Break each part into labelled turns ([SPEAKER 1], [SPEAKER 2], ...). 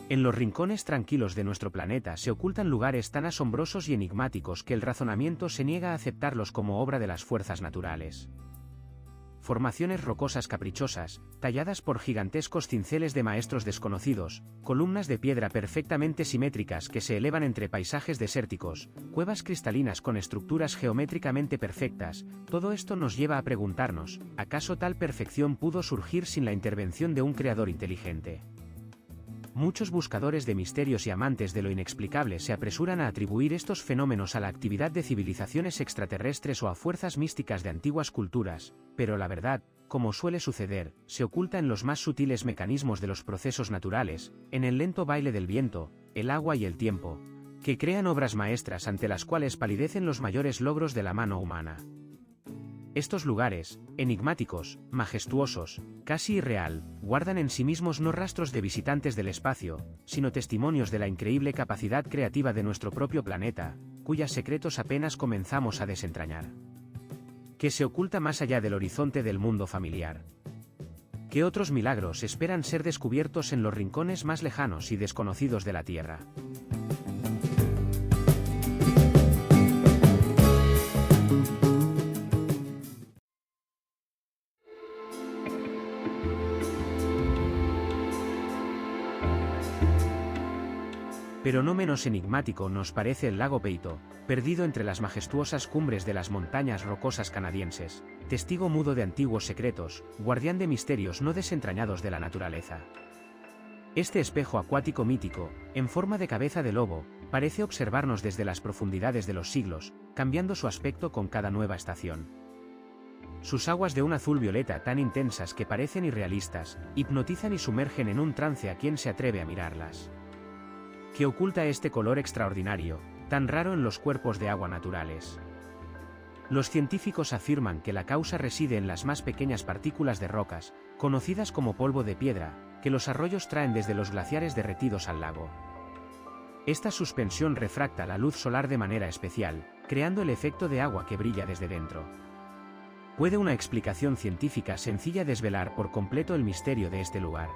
[SPEAKER 1] En los rincones tranquilos de nuestro planeta se ocultan lugares tan asombrosos y enigmáticos que el razonamiento se niega a aceptarlos como obra de las fuerzas naturales. Formaciones rocosas caprichosas, talladas por gigantescos cinceles de maestros desconocidos, columnas de piedra perfectamente simétricas que se elevan entre paisajes desérticos, cuevas cristalinas con estructuras geométricamente perfectas, todo esto nos lleva a preguntarnos, ¿acaso tal perfección pudo surgir sin la intervención de un creador inteligente? Muchos buscadores de misterios y amantes de lo inexplicable se apresuran a atribuir estos fenómenos a la actividad de civilizaciones extraterrestres o a fuerzas místicas de antiguas culturas, pero la verdad, como suele suceder, se oculta en los más sutiles mecanismos de los procesos naturales, en el lento baile del viento, el agua y el tiempo, que crean obras maestras ante las cuales palidecen los mayores logros de la mano humana. Estos lugares, enigmáticos, majestuosos, casi irreal, guardan en sí mismos no rastros de visitantes del espacio, sino testimonios de la increíble capacidad creativa de nuestro propio planeta, cuyos secretos apenas comenzamos a desentrañar. ¿Qué se oculta más allá del horizonte del mundo familiar? ¿Qué otros milagros esperan ser descubiertos en los rincones más lejanos y desconocidos de la Tierra? Pero no menos enigmático nos parece el lago Peito, perdido entre las majestuosas cumbres de las montañas rocosas canadienses, testigo mudo de antiguos secretos, guardián de misterios no desentrañados de la naturaleza. Este espejo acuático mítico, en forma de cabeza de lobo, parece observarnos desde las profundidades de los siglos, cambiando su aspecto con cada nueva estación. Sus aguas de un azul violeta tan intensas que parecen irrealistas, hipnotizan y sumergen en un trance a quien se atreve a mirarlas. ¿Qué oculta este color extraordinario, tan raro en los cuerpos de agua naturales? Los científicos afirman que la causa reside en las más pequeñas partículas de rocas, conocidas como polvo de piedra, que los arroyos traen desde los glaciares derretidos al lago. Esta suspensión refracta la luz solar de manera especial, creando el efecto de agua que brilla desde dentro. ¿Puede una explicación científica sencilla desvelar por completo el misterio de este lugar?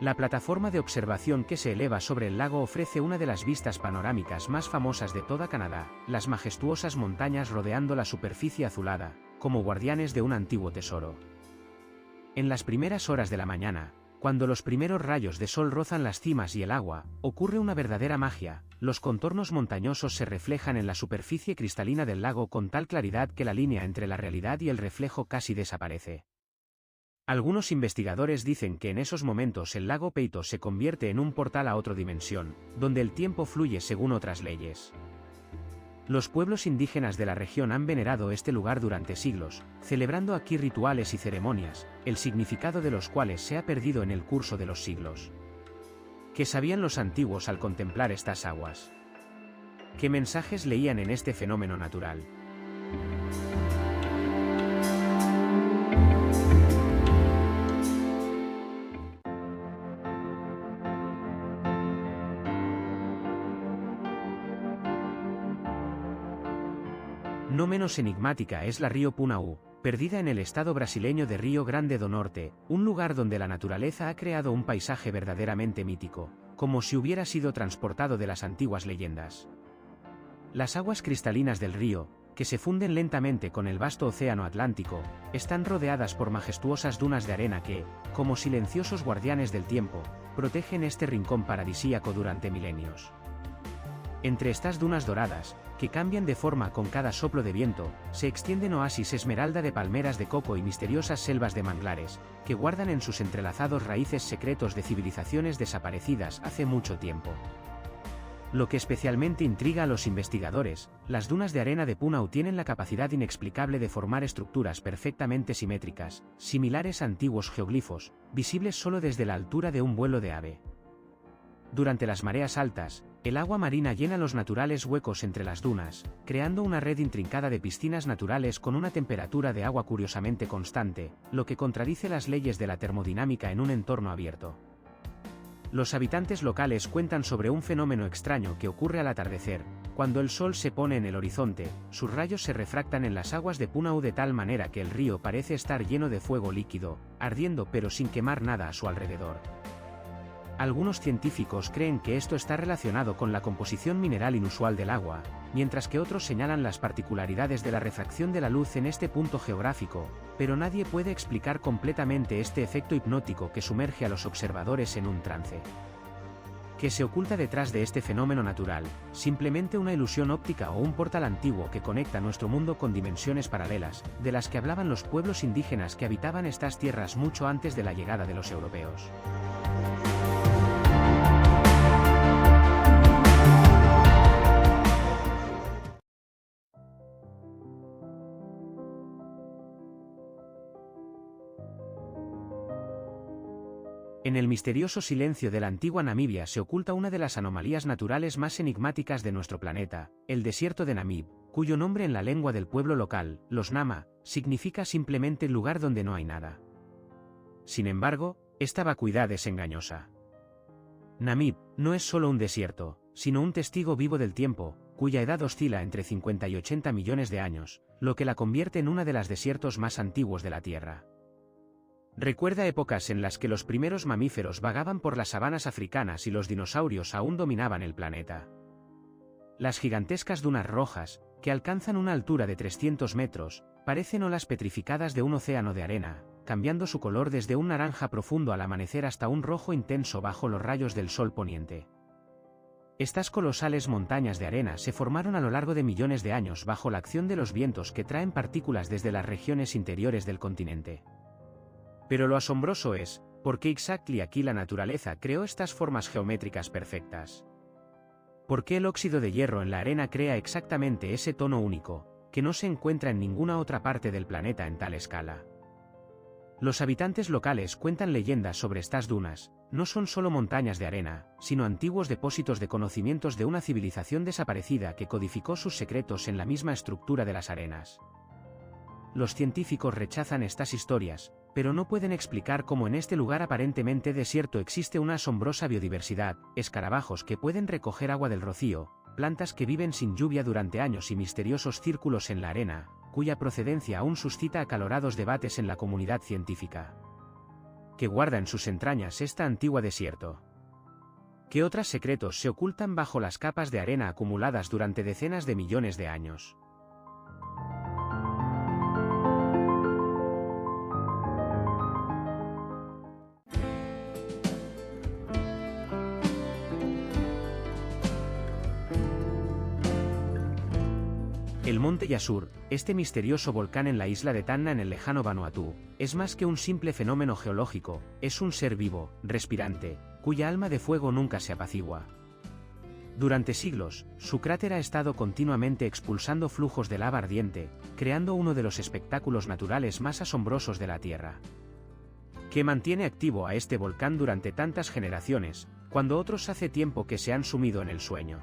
[SPEAKER 1] La plataforma de observación que se eleva sobre el lago ofrece una de las vistas panorámicas más famosas de toda Canadá, las majestuosas montañas rodeando la superficie azulada, como guardianes de un antiguo tesoro. En las primeras horas de la mañana, cuando los primeros rayos de sol rozan las cimas y el agua, ocurre una verdadera magia, los contornos montañosos se reflejan en la superficie cristalina del lago con tal claridad que la línea entre la realidad y el reflejo casi desaparece. Algunos investigadores dicen que en esos momentos el lago Peito se convierte en un portal a otra dimensión, donde el tiempo fluye según otras leyes. Los pueblos indígenas de la región han venerado este lugar durante siglos, celebrando aquí rituales y ceremonias, el significado de los cuales se ha perdido en el curso de los siglos. ¿Qué sabían los antiguos al contemplar estas aguas? ¿Qué mensajes leían en este fenómeno natural? No menos enigmática es la Río Punaú, perdida en el estado brasileño de Río Grande do Norte, un lugar donde la naturaleza ha creado un paisaje verdaderamente mítico, como si hubiera sido transportado de las antiguas leyendas. Las aguas cristalinas del río, que se funden lentamente con el vasto océano Atlántico, están rodeadas por majestuosas dunas de arena que, como silenciosos guardianes del tiempo, protegen este rincón paradisíaco durante milenios. Entre estas dunas doradas, que cambian de forma con cada soplo de viento, se extienden oasis esmeralda de palmeras de coco y misteriosas selvas de manglares, que guardan en sus entrelazados raíces secretos de civilizaciones desaparecidas hace mucho tiempo. Lo que especialmente intriga a los investigadores, las dunas de arena de Punaú tienen la capacidad inexplicable de formar estructuras perfectamente simétricas, similares a antiguos geoglifos, visibles solo desde la altura de un vuelo de ave. Durante las mareas altas, el agua marina llena los naturales huecos entre las dunas, creando una red intrincada de piscinas naturales con una temperatura de agua curiosamente constante, lo que contradice las leyes de la termodinámica en un entorno abierto. Los habitantes locales cuentan sobre un fenómeno extraño que ocurre al atardecer, cuando el sol se pone en el horizonte, sus rayos se refractan en las aguas de Punaú de tal manera que el río parece estar lleno de fuego líquido, ardiendo pero sin quemar nada a su alrededor. Algunos científicos creen que esto está relacionado con la composición mineral inusual del agua, mientras que otros señalan las particularidades de la refracción de la luz en este punto geográfico, pero nadie puede explicar completamente este efecto hipnótico que sumerge a los observadores en un trance. ¿Qué se oculta detrás de este fenómeno natural? Simplemente una ilusión óptica o un portal antiguo que conecta nuestro mundo con dimensiones paralelas, de las que hablaban los pueblos indígenas que habitaban estas tierras mucho antes de la llegada de los europeos. En el misterioso silencio de la antigua Namibia se oculta una de las anomalías naturales más enigmáticas de nuestro planeta, el desierto de Namib, cuyo nombre en la lengua del pueblo local, los Nama, significa simplemente lugar donde no hay nada. Sin embargo, esta vacuidad es engañosa. Namib no es solo un desierto, sino un testigo vivo del tiempo, cuya edad oscila entre 50 y 80 millones de años, lo que la convierte en uno de los desiertos más antiguos de la Tierra. Recuerda épocas en las que los primeros mamíferos vagaban por las sabanas africanas y los dinosaurios aún dominaban el planeta. Las gigantescas dunas rojas, que alcanzan una altura de 300 metros, parecen olas petrificadas de un océano de arena, cambiando su color desde un naranja profundo al amanecer hasta un rojo intenso bajo los rayos del sol poniente. Estas colosales montañas de arena se formaron a lo largo de millones de años bajo la acción de los vientos que traen partículas desde las regiones interiores del continente. Pero lo asombroso es, ¿por qué exactly aquí la naturaleza creó estas formas geométricas perfectas? ¿Por qué el óxido de hierro en la arena crea exactamente ese tono único, que no se encuentra en ninguna otra parte del planeta en tal escala? Los habitantes locales cuentan leyendas sobre estas dunas, no son solo montañas de arena, sino antiguos depósitos de conocimientos de una civilización desaparecida que codificó sus secretos en la misma estructura de las arenas. Los científicos rechazan estas historias, pero no pueden explicar cómo en este lugar aparentemente desierto existe una asombrosa biodiversidad, escarabajos que pueden recoger agua del rocío, plantas que viven sin lluvia durante años y misteriosos círculos en la arena, cuya procedencia aún suscita acalorados debates en la comunidad científica. ¿Qué guarda en sus entrañas este antiguo desierto? ¿Qué otros secretos se ocultan bajo las capas de arena acumuladas durante decenas de millones de años? El monte Yasur, este misterioso volcán en la isla de Tanna en el lejano Vanuatu, es más que un simple fenómeno geológico, es un ser vivo, respirante, cuya alma de fuego nunca se apacigua. Durante siglos, su cráter ha estado continuamente expulsando flujos de lava ardiente, creando uno de los espectáculos naturales más asombrosos de la Tierra. ¿Qué mantiene activo a este volcán durante tantas generaciones, cuando otros hace tiempo que se han sumido en el sueño?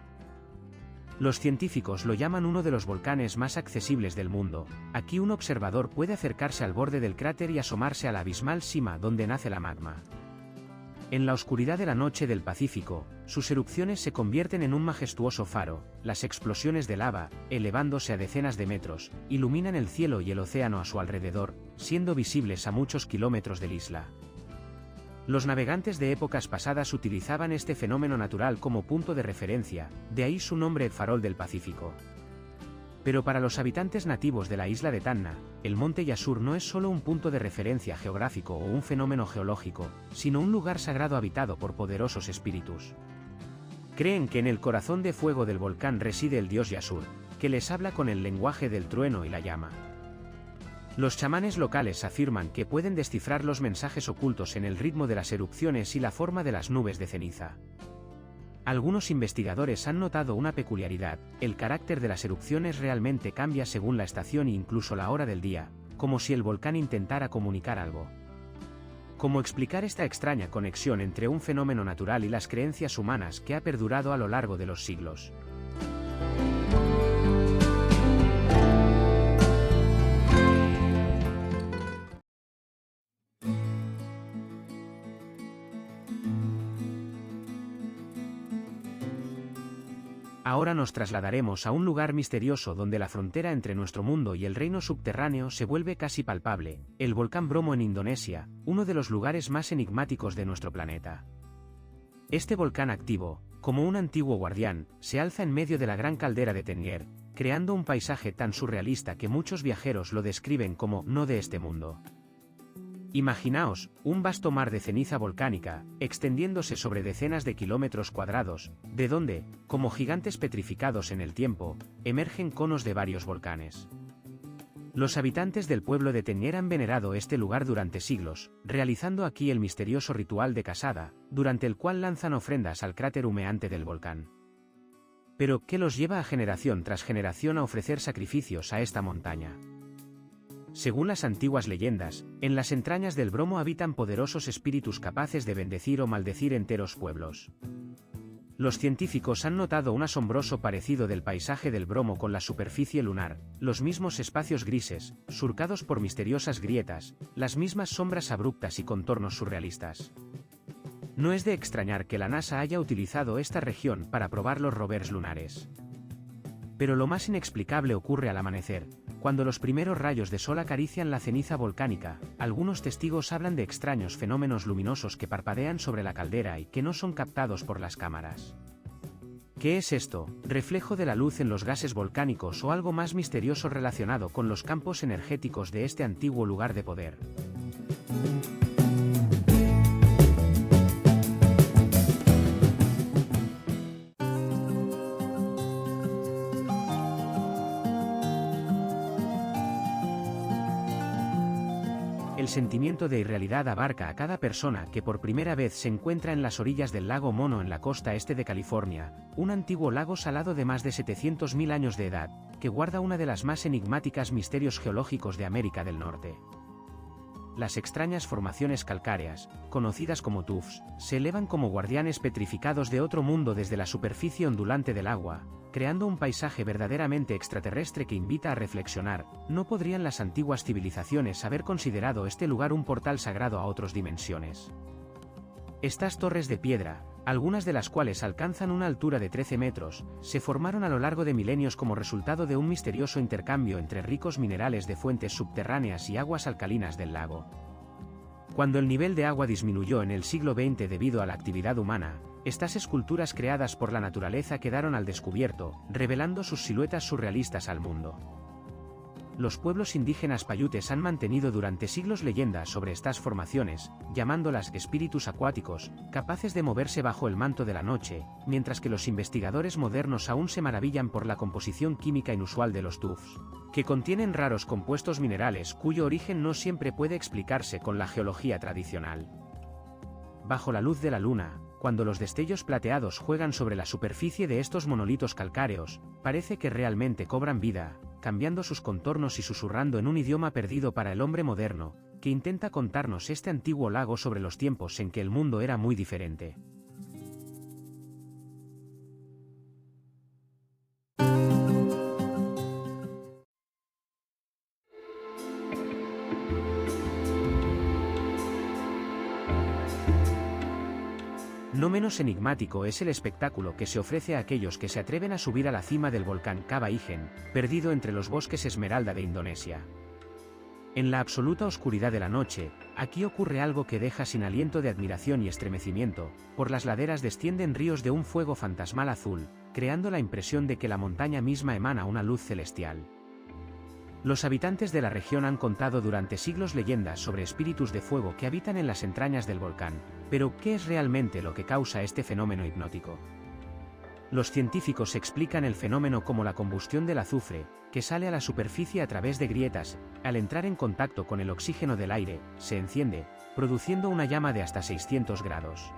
[SPEAKER 1] Los científicos lo llaman uno de los volcanes más accesibles del mundo. Aquí un observador puede acercarse al borde del cráter y asomarse a la abismal cima donde nace la magma. En la oscuridad de la noche del Pacífico, sus erupciones se convierten en un majestuoso faro, las explosiones de lava, elevándose a decenas de metros, iluminan el cielo y el océano a su alrededor, siendo visibles a muchos kilómetros de la isla. Los navegantes de épocas pasadas utilizaban este fenómeno natural como punto de referencia, de ahí su nombre Farol del Pacífico. Pero para los habitantes nativos de la isla de Tanna, el monte Yasur no es solo un punto de referencia geográfico o un fenómeno geológico, sino un lugar sagrado habitado por poderosos espíritus. Creen que en el corazón de fuego del volcán reside el dios Yasur, que les habla con el lenguaje del trueno y la llama. Los chamanes locales afirman que pueden descifrar los mensajes ocultos en el ritmo de las erupciones y la forma de las nubes de ceniza. Algunos investigadores han notado una peculiaridad: el carácter de las erupciones realmente cambia según la estación e incluso la hora del día, como si el volcán intentara comunicar algo. ¿Cómo explicar esta extraña conexión entre un fenómeno natural y las creencias humanas que ha perdurado a lo largo de los siglos? Ahora nos trasladaremos a un lugar misterioso donde la frontera entre nuestro mundo y el reino subterráneo se vuelve casi palpable, el volcán Bromo en Indonesia, uno de los lugares más enigmáticos de nuestro planeta. Este volcán activo, como un antiguo guardián, se alza en medio de la gran caldera de Tenier, creando un paisaje tan surrealista que muchos viajeros lo describen como no de este mundo. Imaginaos, un vasto mar de ceniza volcánica, extendiéndose sobre decenas de kilómetros cuadrados, de donde, como gigantes petrificados en el tiempo, emergen conos de varios volcanes. Los habitantes del pueblo de Tenier han venerado este lugar durante siglos, realizando aquí el misterioso ritual de casada, durante el cual lanzan ofrendas al cráter humeante del volcán. Pero, ¿qué los lleva a generación tras generación a ofrecer sacrificios a esta montaña? Según las antiguas leyendas, en las entrañas del Bromo habitan poderosos espíritus capaces de bendecir o maldecir enteros pueblos. Los científicos han notado un asombroso parecido del paisaje del Bromo con la superficie lunar, los mismos espacios grises, surcados por misteriosas grietas, las mismas sombras abruptas y contornos surrealistas. No es de extrañar que la NASA haya utilizado esta región para probar los rovers lunares. Pero lo más inexplicable ocurre al amanecer, cuando los primeros rayos de sol acarician la ceniza volcánica. Algunos testigos hablan de extraños fenómenos luminosos que parpadean sobre la caldera y que no son captados por las cámaras. ¿Qué es esto? ¿Reflejo de la luz en los gases volcánicos o algo más misterioso relacionado con los campos energéticos de este antiguo lugar de poder? El sentimiento de irrealidad abarca a cada persona que por primera vez se encuentra en las orillas del lago Mono en la costa este de California, un antiguo lago salado de más de 700.000 años de edad, que guarda una de las más enigmáticas misterios geológicos de América del Norte. Las extrañas formaciones calcáreas, conocidas como tuffs, se elevan como guardianes petrificados de otro mundo desde la superficie ondulante del agua, creando un paisaje verdaderamente extraterrestre que invita a reflexionar. ¿No podrían las antiguas civilizaciones haber considerado este lugar un portal sagrado a otras dimensiones? Estas torres de piedra, algunas de las cuales alcanzan una altura de 13 metros, se formaron a lo largo de milenios como resultado de un misterioso intercambio entre ricos minerales de fuentes subterráneas y aguas alcalinas del lago. Cuando el nivel de agua disminuyó en el siglo XX debido a la actividad humana, estas esculturas creadas por la naturaleza quedaron al descubierto, revelando sus siluetas surrealistas al mundo. Los pueblos indígenas paiutes han mantenido durante siglos leyendas sobre estas formaciones, llamándolas espíritus acuáticos, capaces de moverse bajo el manto de la noche, mientras que los investigadores modernos aún se maravillan por la composición química inusual de los tuffs, que contienen raros compuestos minerales cuyo origen no siempre puede explicarse con la geología tradicional. Bajo la luz de la luna, cuando los destellos plateados juegan sobre la superficie de estos monolitos calcáreos, parece que realmente cobran vida, cambiando sus contornos y susurrando en un idioma perdido para el hombre moderno, que intenta contarnos este antiguo lago sobre los tiempos en que el mundo era muy diferente. No menos enigmático es el espectáculo que se ofrece a aquellos que se atreven a subir a la cima del volcán Kaba Ijen, perdido entre los bosques esmeralda de Indonesia. En la absoluta oscuridad de la noche, aquí ocurre algo que deja sin aliento de admiración y estremecimiento. Por las laderas descienden ríos de un fuego fantasmal azul, creando la impresión de que la montaña misma emana una luz celestial. Los habitantes de la región han contado durante siglos leyendas sobre espíritus de fuego que habitan en las entrañas del volcán, pero ¿qué es realmente lo que causa este fenómeno hipnótico? Los científicos explican el fenómeno como la combustión del azufre, que sale a la superficie a través de grietas. Al entrar en contacto con el oxígeno del aire, se enciende, produciendo una llama de hasta 600 grados.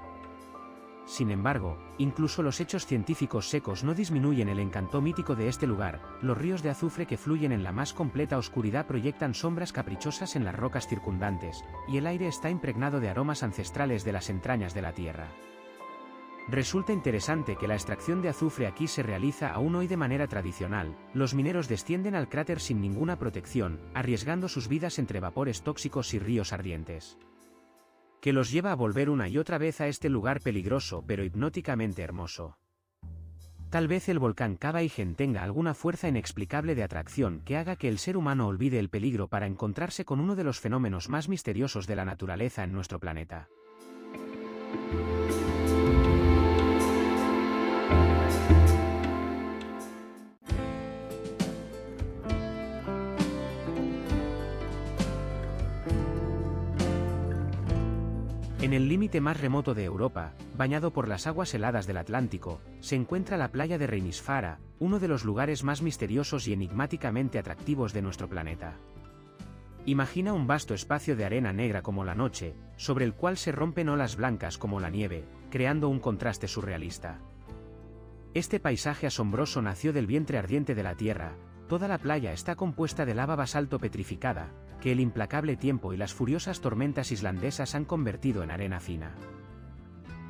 [SPEAKER 1] Sin embargo, incluso los hechos científicos secos no disminuyen el encanto mítico de este lugar. Los ríos de azufre que fluyen en la más completa oscuridad proyectan sombras caprichosas en las rocas circundantes, y el aire está impregnado de aromas ancestrales de las entrañas de la Tierra. Resulta interesante que la extracción de azufre aquí se realiza aún hoy de manera tradicional. Los mineros descienden al cráter sin ninguna protección, arriesgando sus vidas entre vapores tóxicos y ríos ardientes, que los lleva a volver una y otra vez a este lugar peligroso pero hipnóticamente hermoso. Tal vez el volcán Kaba Ijen tenga alguna fuerza inexplicable de atracción que haga que el ser humano olvide el peligro para encontrarse con uno de los fenómenos más misteriosos de la naturaleza en nuestro planeta. En el límite más remoto de Europa, bañado por las aguas heladas del Atlántico, se encuentra la playa de Reinisfara, uno de los lugares más misteriosos y enigmáticamente atractivos de nuestro planeta. Imagina un vasto espacio de arena negra como la noche, sobre el cual se rompen olas blancas como la nieve, creando un contraste surrealista. Este paisaje asombroso nació del vientre ardiente de la Tierra. Toda la playa está compuesta de lava basalto petrificada, que el implacable tiempo y las furiosas tormentas islandesas han convertido en arena fina.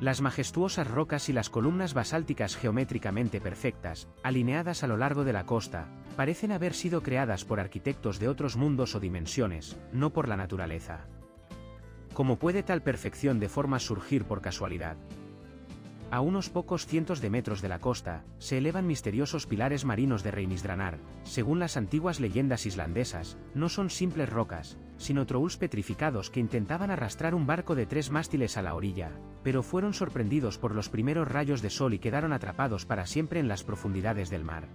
[SPEAKER 1] Las majestuosas rocas y las columnas basálticas geométricamente perfectas, alineadas a lo largo de la costa, parecen haber sido creadas por arquitectos de otros mundos o dimensiones, no por la naturaleza. ¿Cómo puede tal perfección de formas surgir por casualidad? A unos pocos cientos de metros de la costa, se elevan misteriosos pilares marinos de Reinisdranar. Según las antiguas leyendas islandesas, no son simples rocas, sino trolls petrificados que intentaban arrastrar un barco de 3 mástiles a la orilla, pero fueron sorprendidos por los primeros rayos de sol y quedaron atrapados para siempre en las profundidades del mar.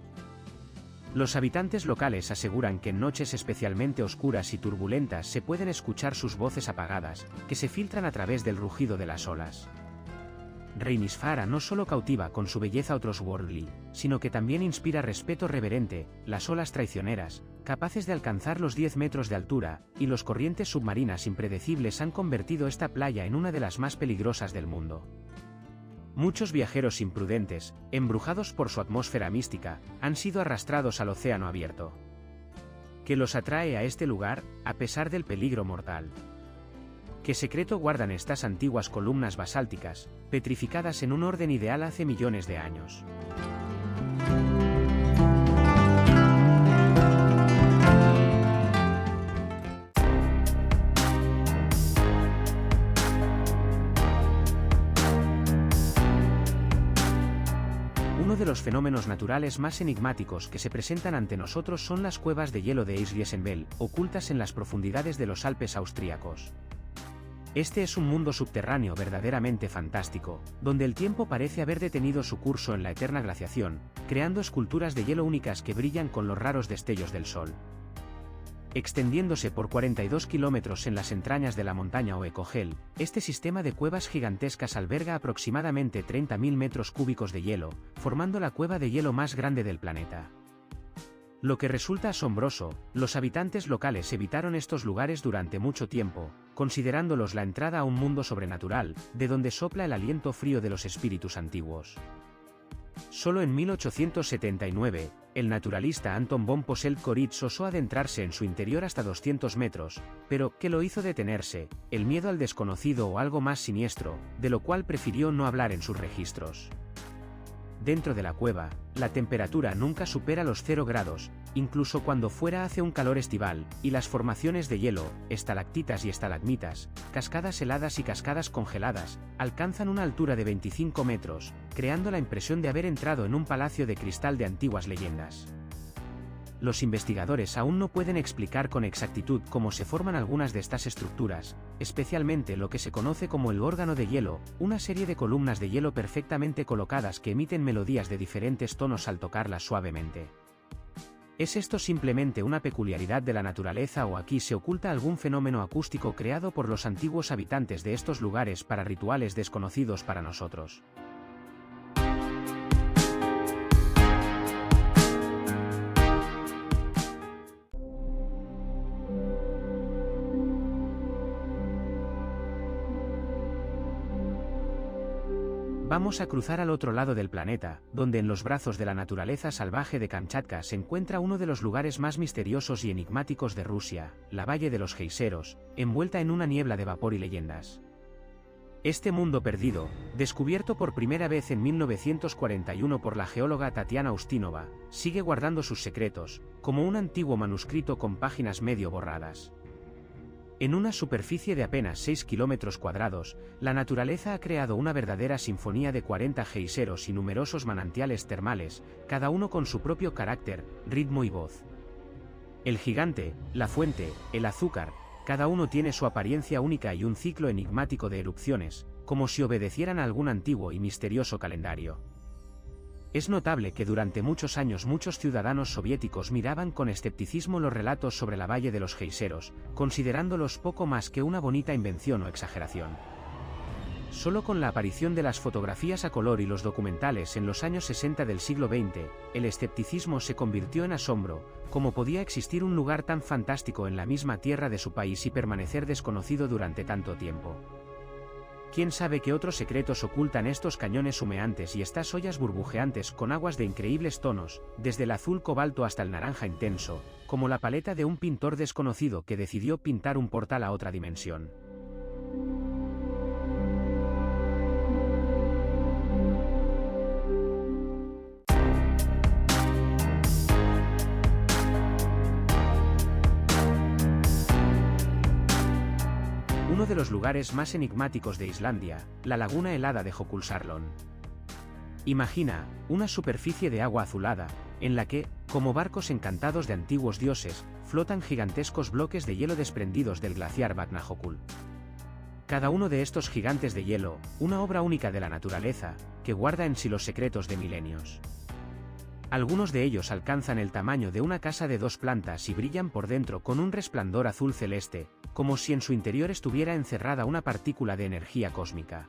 [SPEAKER 1] Los habitantes locales aseguran que en noches especialmente oscuras y turbulentas se pueden escuchar sus voces apagadas, que se filtran a través del rugido de las olas. Reinisfara no solo cautiva con su belleza otherworldly, sino que también inspira respeto reverente. Las olas traicioneras, capaces de alcanzar los 10 metros de altura, y los corrientes submarinas impredecibles han convertido esta playa en una de las más peligrosas del mundo. Muchos viajeros imprudentes, embrujados por su atmósfera mística, han sido arrastrados al océano abierto. ¿Qué los atrae a este lugar, a pesar del peligro mortal? ¿Qué secreto guardan estas antiguas columnas basálticas, petrificadas en un orden ideal hace millones de años? Uno de los fenómenos naturales más enigmáticos que se presentan ante nosotros son las cuevas de hielo de Eisriesenbell, ocultas en las profundidades de los Alpes austríacos. Este es un mundo subterráneo verdaderamente fantástico, donde el tiempo parece haber detenido su curso en la eterna glaciación, creando esculturas de hielo únicas que brillan con los raros destellos del sol. Extendiéndose por 42 kilómetros en las entrañas de la montaña Oekogel, este sistema de cuevas gigantescas alberga aproximadamente 30.000 metros cúbicos de hielo, formando la cueva de hielo más grande del planeta. Lo que resulta asombroso, los habitantes locales evitaron estos lugares durante mucho tiempo, considerándolos la entrada a un mundo sobrenatural, de donde sopla el aliento frío de los espíritus antiguos. Solo en 1879, el naturalista Anton von Posselt-Koritz osó adentrarse en su interior hasta 200 metros, pero ¿qué lo hizo detenerse? El miedo al desconocido o algo más siniestro, de lo cual prefirió no hablar en sus registros. Dentro de la cueva, la temperatura nunca supera los 0 grados, incluso cuando fuera hace un calor estival, y las formaciones de hielo, estalactitas y estalagmitas, cascadas heladas y cascadas congeladas, alcanzan una altura de 25 metros, creando la impresión de haber entrado en un palacio de cristal de antiguas leyendas. Los investigadores aún no pueden explicar con exactitud cómo se forman algunas de estas estructuras, especialmente lo que se conoce como el órgano de hielo, una serie de columnas de hielo perfectamente colocadas que emiten melodías de diferentes tonos al tocarlas suavemente. ¿Es esto simplemente una peculiaridad de la naturaleza o aquí se oculta algún fenómeno acústico creado por los antiguos habitantes de estos lugares para rituales desconocidos para nosotros? Vamos a cruzar al otro lado del planeta, donde en los brazos de la naturaleza salvaje de Kamchatka se encuentra uno de los lugares más misteriosos y enigmáticos de Rusia, la Valle de los Geiseros, envuelta en una niebla de vapor y leyendas. Este mundo perdido, descubierto por primera vez en 1941 por la geóloga Tatiana Ustinova, sigue guardando sus secretos, como un antiguo manuscrito con páginas medio borradas. En una superficie de apenas 6 kilómetros cuadrados, la naturaleza ha creado una verdadera sinfonía de 40 geiseros y numerosos manantiales termales, cada uno con su propio carácter, ritmo y voz. El gigante, la fuente, el azúcar, cada uno tiene su apariencia única y un ciclo enigmático de erupciones, como si obedecieran a algún antiguo y misterioso calendario. Es notable que durante muchos años muchos ciudadanos soviéticos miraban con escepticismo los relatos sobre la Valle de los Geiseros, considerándolos poco más que una bonita invención o exageración. Solo con la aparición de las fotografías a color y los documentales en los años 60 del siglo XX, el escepticismo se convirtió en asombro. ¿Cómo podía existir un lugar tan fantástico en la misma tierra de su país y permanecer desconocido durante tanto tiempo? ¿Quién sabe qué otros secretos ocultan estos cañones humeantes y estas ollas burbujeantes con aguas de increíbles tonos, desde el azul cobalto hasta el naranja intenso, como la paleta de un pintor desconocido que decidió pintar un portal a otra dimensión? Uno de los lugares más enigmáticos de Islandia, la laguna helada de Jökulsárlón. Imagina, una superficie de agua azulada, en la que, como barcos encantados de antiguos dioses, flotan gigantescos bloques de hielo desprendidos del glaciar Vatnajökull. Cada uno de estos gigantes de hielo, una obra única de la naturaleza, que guarda en sí los secretos de milenios. Algunos de ellos alcanzan el tamaño de una casa de 2 plantas y brillan por dentro con un resplandor azul celeste, como si en su interior estuviera encerrada una partícula de energía cósmica.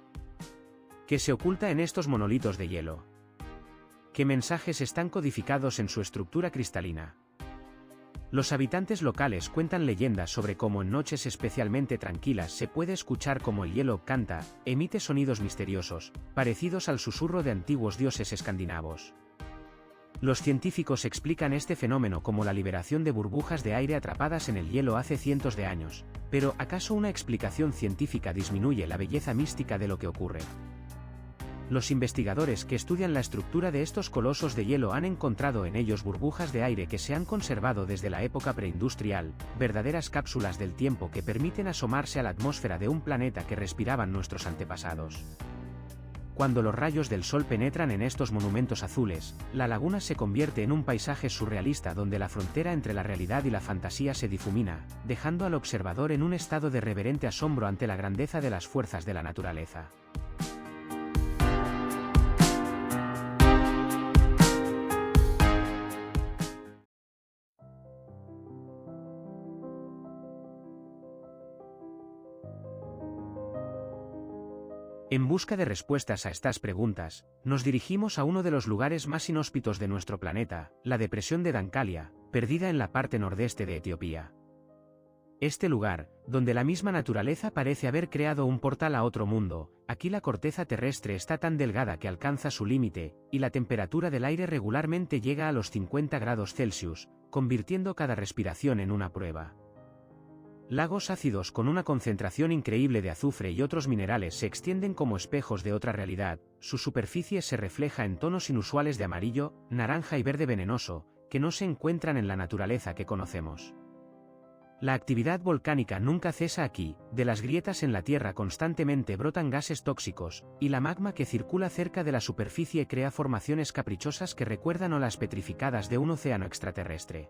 [SPEAKER 1] ¿Qué se oculta en estos monolitos de hielo? ¿Qué mensajes están codificados en su estructura cristalina? Los habitantes locales cuentan leyendas sobre cómo en noches especialmente tranquilas se puede escuchar cómo el hielo canta, emite sonidos misteriosos, parecidos al susurro de antiguos dioses escandinavos. Los científicos explican este fenómeno como la liberación de burbujas de aire atrapadas en el hielo hace cientos de años, pero ¿acaso una explicación científica disminuye la belleza mística de lo que ocurre? Los investigadores que estudian la estructura de estos colosos de hielo han encontrado en ellos burbujas de aire que se han conservado desde la época preindustrial, verdaderas cápsulas del tiempo que permiten asomarse a la atmósfera de un planeta que respiraban nuestros antepasados. Cuando los rayos del sol penetran en estos monumentos azules, la laguna se convierte en un paisaje surrealista donde la frontera entre la realidad y la fantasía se difumina, dejando al observador en un estado de reverente asombro ante la grandeza de las fuerzas de la naturaleza. En busca de respuestas a estas preguntas, nos dirigimos a uno de los lugares más inhóspitos de nuestro planeta, la depresión de Dankalia, perdida en la parte nordeste de Etiopía. Este lugar, donde la misma naturaleza parece haber creado un portal a otro mundo, aquí la corteza terrestre está tan delgada que alcanza su límite, y la temperatura del aire regularmente llega a los 50 grados Celsius, convirtiendo cada respiración en una prueba. Lagos ácidos con una concentración increíble de azufre y otros minerales se extienden como espejos de otra realidad, su superficie se refleja en tonos inusuales de amarillo, naranja y verde venenoso, que no se encuentran en la naturaleza que conocemos. La actividad volcánica nunca cesa aquí, de las grietas en la Tierra constantemente brotan gases tóxicos, y la magma que circula cerca de la superficie crea formaciones caprichosas que recuerdan olas petrificadas de un océano extraterrestre.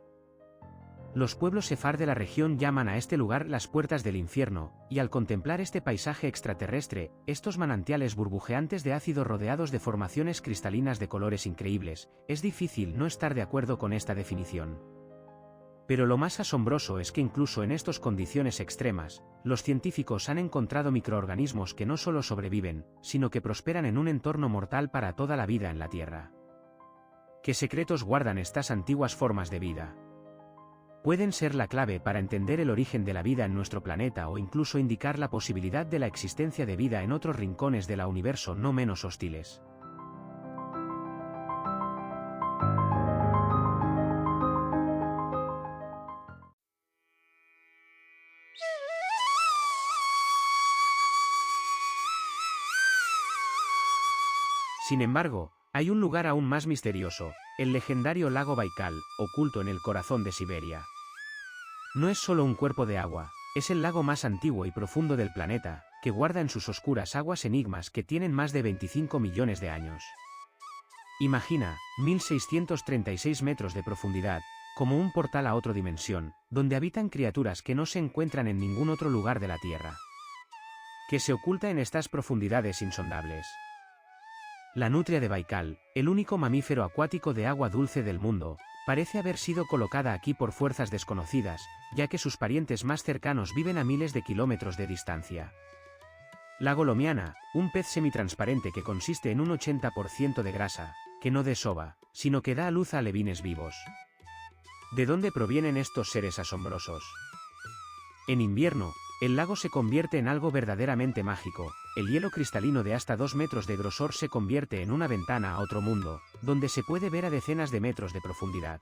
[SPEAKER 1] Los pueblos sefar de la región llaman a este lugar las puertas del infierno, y al contemplar este paisaje extraterrestre, estos manantiales burbujeantes de ácido rodeados de formaciones cristalinas de colores increíbles, es difícil no estar de acuerdo con esta definición. Pero lo más asombroso es que incluso en estas condiciones extremas, los científicos han encontrado microorganismos que no solo sobreviven, sino que prosperan en un entorno mortal para toda la vida en la Tierra. ¿Qué secretos guardan estas antiguas formas de vida? Pueden ser la clave para entender el origen de la vida en nuestro planeta o incluso indicar la posibilidad de la existencia de vida en otros rincones del universo no menos hostiles. Sin embargo, hay un lugar aún más misterioso, el legendario lago Baikal, oculto en el corazón de Siberia. No es solo un cuerpo de agua, es el lago más antiguo y profundo del planeta, que guarda en sus oscuras aguas enigmas que tienen más de 25 millones de años. Imagina, 1636 metros de profundidad, como un portal a otra dimensión, donde habitan criaturas que no se encuentran en ningún otro lugar de la Tierra. ¿Qué se oculta en estas profundidades insondables? La nutria de Baikal, el único mamífero acuático de agua dulce del mundo, parece haber sido colocada aquí por fuerzas desconocidas, ya que sus parientes más cercanos viven a miles de kilómetros de distancia. Lago Lomiana, un pez semitransparente que consiste en un 80% de grasa, que no desova, sino que da a luz a alevines vivos. ¿De dónde provienen estos seres asombrosos? En invierno, el lago se convierte en algo verdaderamente mágico, el hielo cristalino de hasta 2 metros de grosor se convierte en una ventana a otro mundo, donde se puede ver a decenas de metros de profundidad.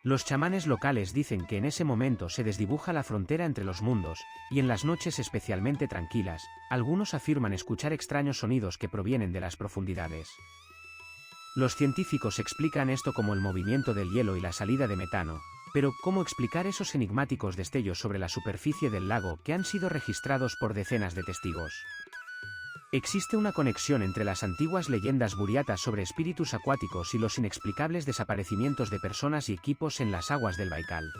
[SPEAKER 1] Los chamanes locales dicen que en ese momento se desdibuja la frontera entre los mundos, y en las noches especialmente tranquilas, algunos afirman escuchar extraños sonidos que provienen de las profundidades. Los científicos explican esto como el movimiento del hielo y la salida de metano, pero ¿cómo explicar esos enigmáticos destellos sobre la superficie del lago que han sido registrados por decenas de testigos? Existe una conexión entre las antiguas leyendas buriatas sobre espíritus acuáticos y los inexplicables desaparecimientos de personas y equipos en las aguas del Baikal.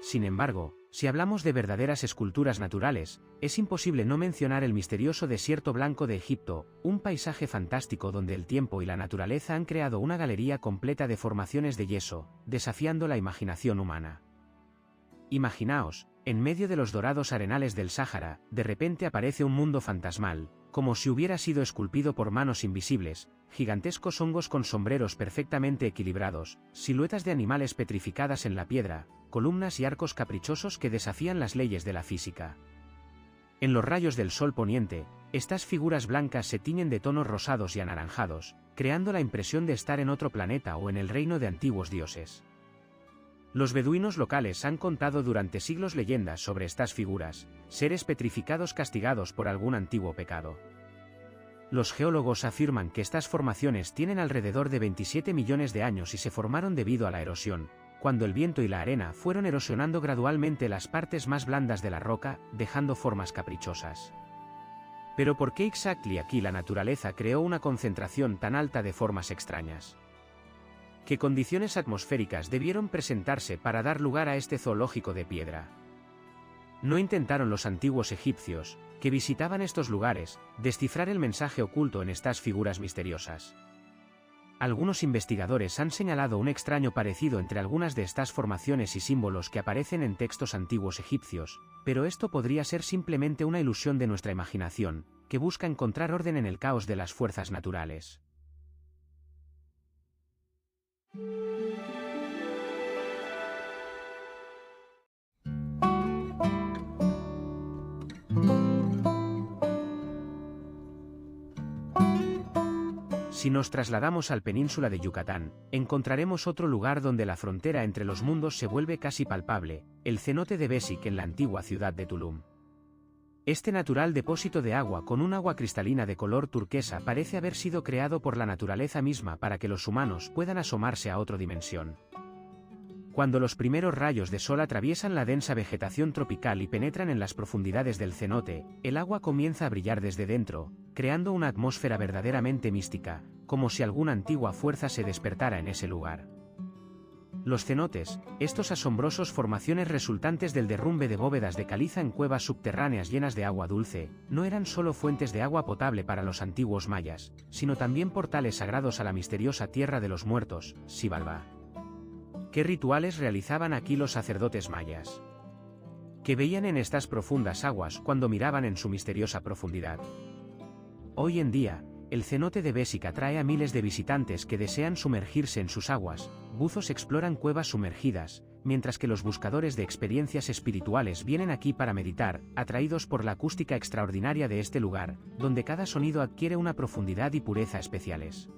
[SPEAKER 1] Sin embargo, si hablamos de verdaderas esculturas naturales, es imposible no mencionar el misterioso desierto blanco de Egipto, un paisaje fantástico donde el tiempo y la naturaleza han creado una galería completa de formaciones de yeso, desafiando la imaginación humana. Imaginaos, en medio de los dorados arenales del Sáhara, de repente aparece un mundo fantasmal, como si hubiera sido esculpido por manos invisibles, gigantescos hongos con sombreros perfectamente equilibrados, siluetas de animales petrificadas en la piedra, columnas y arcos caprichosos que desafían las leyes de la física. En los rayos del sol poniente, estas figuras blancas se tiñen de tonos rosados y anaranjados, creando la impresión de estar en otro planeta o en el reino de antiguos dioses. Los beduinos locales han contado durante siglos leyendas sobre estas figuras, seres petrificados castigados por algún antiguo pecado. Los geólogos afirman que estas formaciones tienen alrededor de 27 millones de años y se formaron debido a la erosión, cuando el viento y la arena fueron erosionando gradualmente las partes más blandas de la roca, dejando formas caprichosas. Pero ¿por qué exactamente aquí la naturaleza creó una concentración tan alta de formas extrañas? ¿Qué condiciones atmosféricas debieron presentarse para dar lugar a este zoológico de piedra? ¿No intentaron los antiguos egipcios, que visitaban estos lugares, descifrar el mensaje oculto en estas figuras misteriosas? Algunos investigadores han señalado un extraño parecido entre algunas de estas formaciones y símbolos que aparecen en textos antiguos egipcios, pero esto podría ser simplemente una ilusión de nuestra imaginación, que busca encontrar orden en el caos de las fuerzas naturales. Si nos trasladamos al península de Yucatán, encontraremos otro lugar donde la frontera entre los mundos se vuelve casi palpable, el cenote de Bésic en la antigua ciudad de Tulum. Este natural depósito de agua con un agua cristalina de color turquesa parece haber sido creado por la naturaleza misma para que los humanos puedan asomarse a otra dimensión. Cuando los primeros rayos de sol atraviesan la densa vegetación tropical y penetran en las profundidades del cenote, el agua comienza a brillar desde dentro, creando una atmósfera verdaderamente mística, como si alguna antigua fuerza se despertara en ese lugar. Los cenotes, estos asombrosos formaciones resultantes del derrumbe de bóvedas de caliza en cuevas subterráneas llenas de agua dulce, no eran solo fuentes de agua potable para los antiguos mayas, sino también portales sagrados a la misteriosa tierra de los muertos, Xibalbá. ¿Qué rituales realizaban aquí los sacerdotes mayas? ¿Qué veían en estas profundas aguas cuando miraban en su misteriosa profundidad? Hoy en día, el cenote de Bésic atrae a miles de visitantes que desean sumergirse en sus aguas, buzos exploran cuevas sumergidas, mientras que los buscadores de experiencias espirituales vienen aquí para meditar, atraídos por la acústica extraordinaria de este lugar, donde cada sonido adquiere una profundidad y pureza especiales.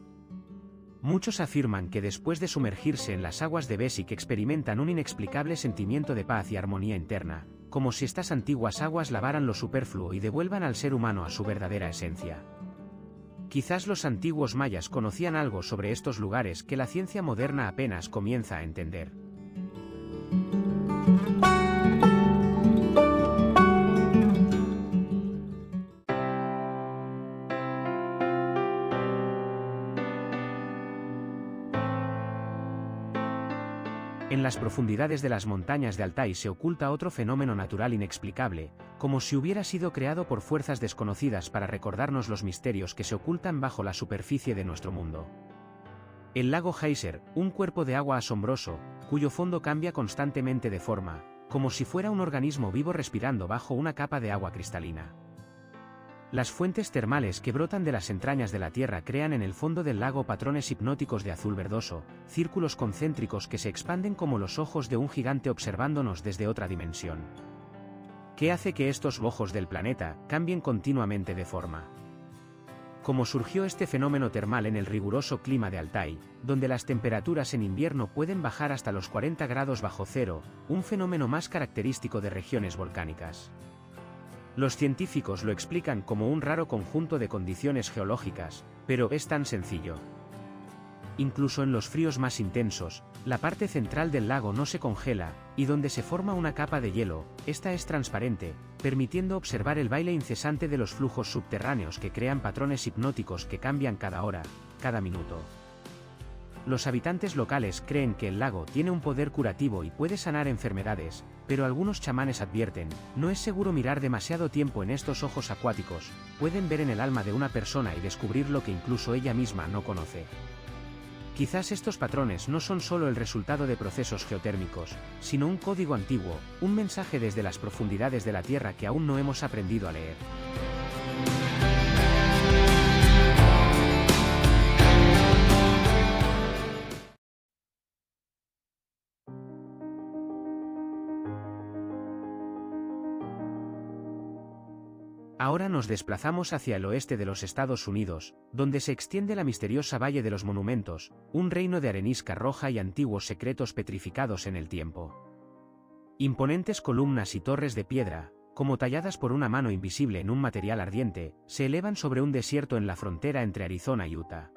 [SPEAKER 1] Muchos afirman que después de sumergirse en las aguas de Bésic experimentan un inexplicable sentimiento de paz y armonía interna, como si estas antiguas aguas lavaran lo superfluo y devuelvan al ser humano a su verdadera esencia. Quizás los antiguos mayas conocían algo sobre estos lugares que la ciencia moderna apenas comienza a entender. En las profundidades de las montañas de Altai se oculta otro fenómeno natural inexplicable, como si hubiera sido creado por fuerzas desconocidas para recordarnos los misterios que se ocultan bajo la superficie de nuestro mundo. El lago Geyser, un cuerpo de agua asombroso, cuyo fondo cambia constantemente de forma, como si fuera un organismo vivo respirando bajo una capa de agua cristalina. Las fuentes termales que brotan de las entrañas de la Tierra crean en el fondo del lago patrones hipnóticos de azul verdoso, círculos concéntricos que se expanden como los ojos de un gigante observándonos desde otra dimensión. ¿Qué hace que estos ojos del planeta cambien continuamente de forma? ¿Cómo surgió este fenómeno termal en el riguroso clima de Altai, donde las temperaturas en invierno pueden bajar hasta los 40 grados bajo cero, un fenómeno más característico de regiones volcánicas? Los científicos lo explican como un raro conjunto de condiciones geológicas, pero es tan sencillo. Incluso en los fríos más intensos, la parte central del lago no se congela, y donde se forma una capa de hielo, esta es transparente, permitiendo observar el baile incesante de los flujos subterráneos que crean patrones hipnóticos que cambian cada hora, cada minuto. Los habitantes locales creen que el lago tiene un poder curativo y puede sanar enfermedades, pero algunos chamanes advierten, no es seguro mirar demasiado tiempo en estos ojos acuáticos, pueden ver en el alma de una persona y descubrir lo que incluso ella misma no conoce. Quizás estos patrones no son solo el resultado de procesos geotérmicos, sino un código antiguo, un mensaje desde las profundidades de la Tierra que aún no hemos aprendido a leer. Ahora nos desplazamos hacia el oeste de los Estados Unidos, donde se extiende la misteriosa Valle de los Monumentos, un reino de arenisca roja y antiguos secretos petrificados en el tiempo. Imponentes columnas y torres de piedra, como talladas por una mano invisible en un material ardiente, se elevan sobre un desierto en la frontera entre Arizona y Utah.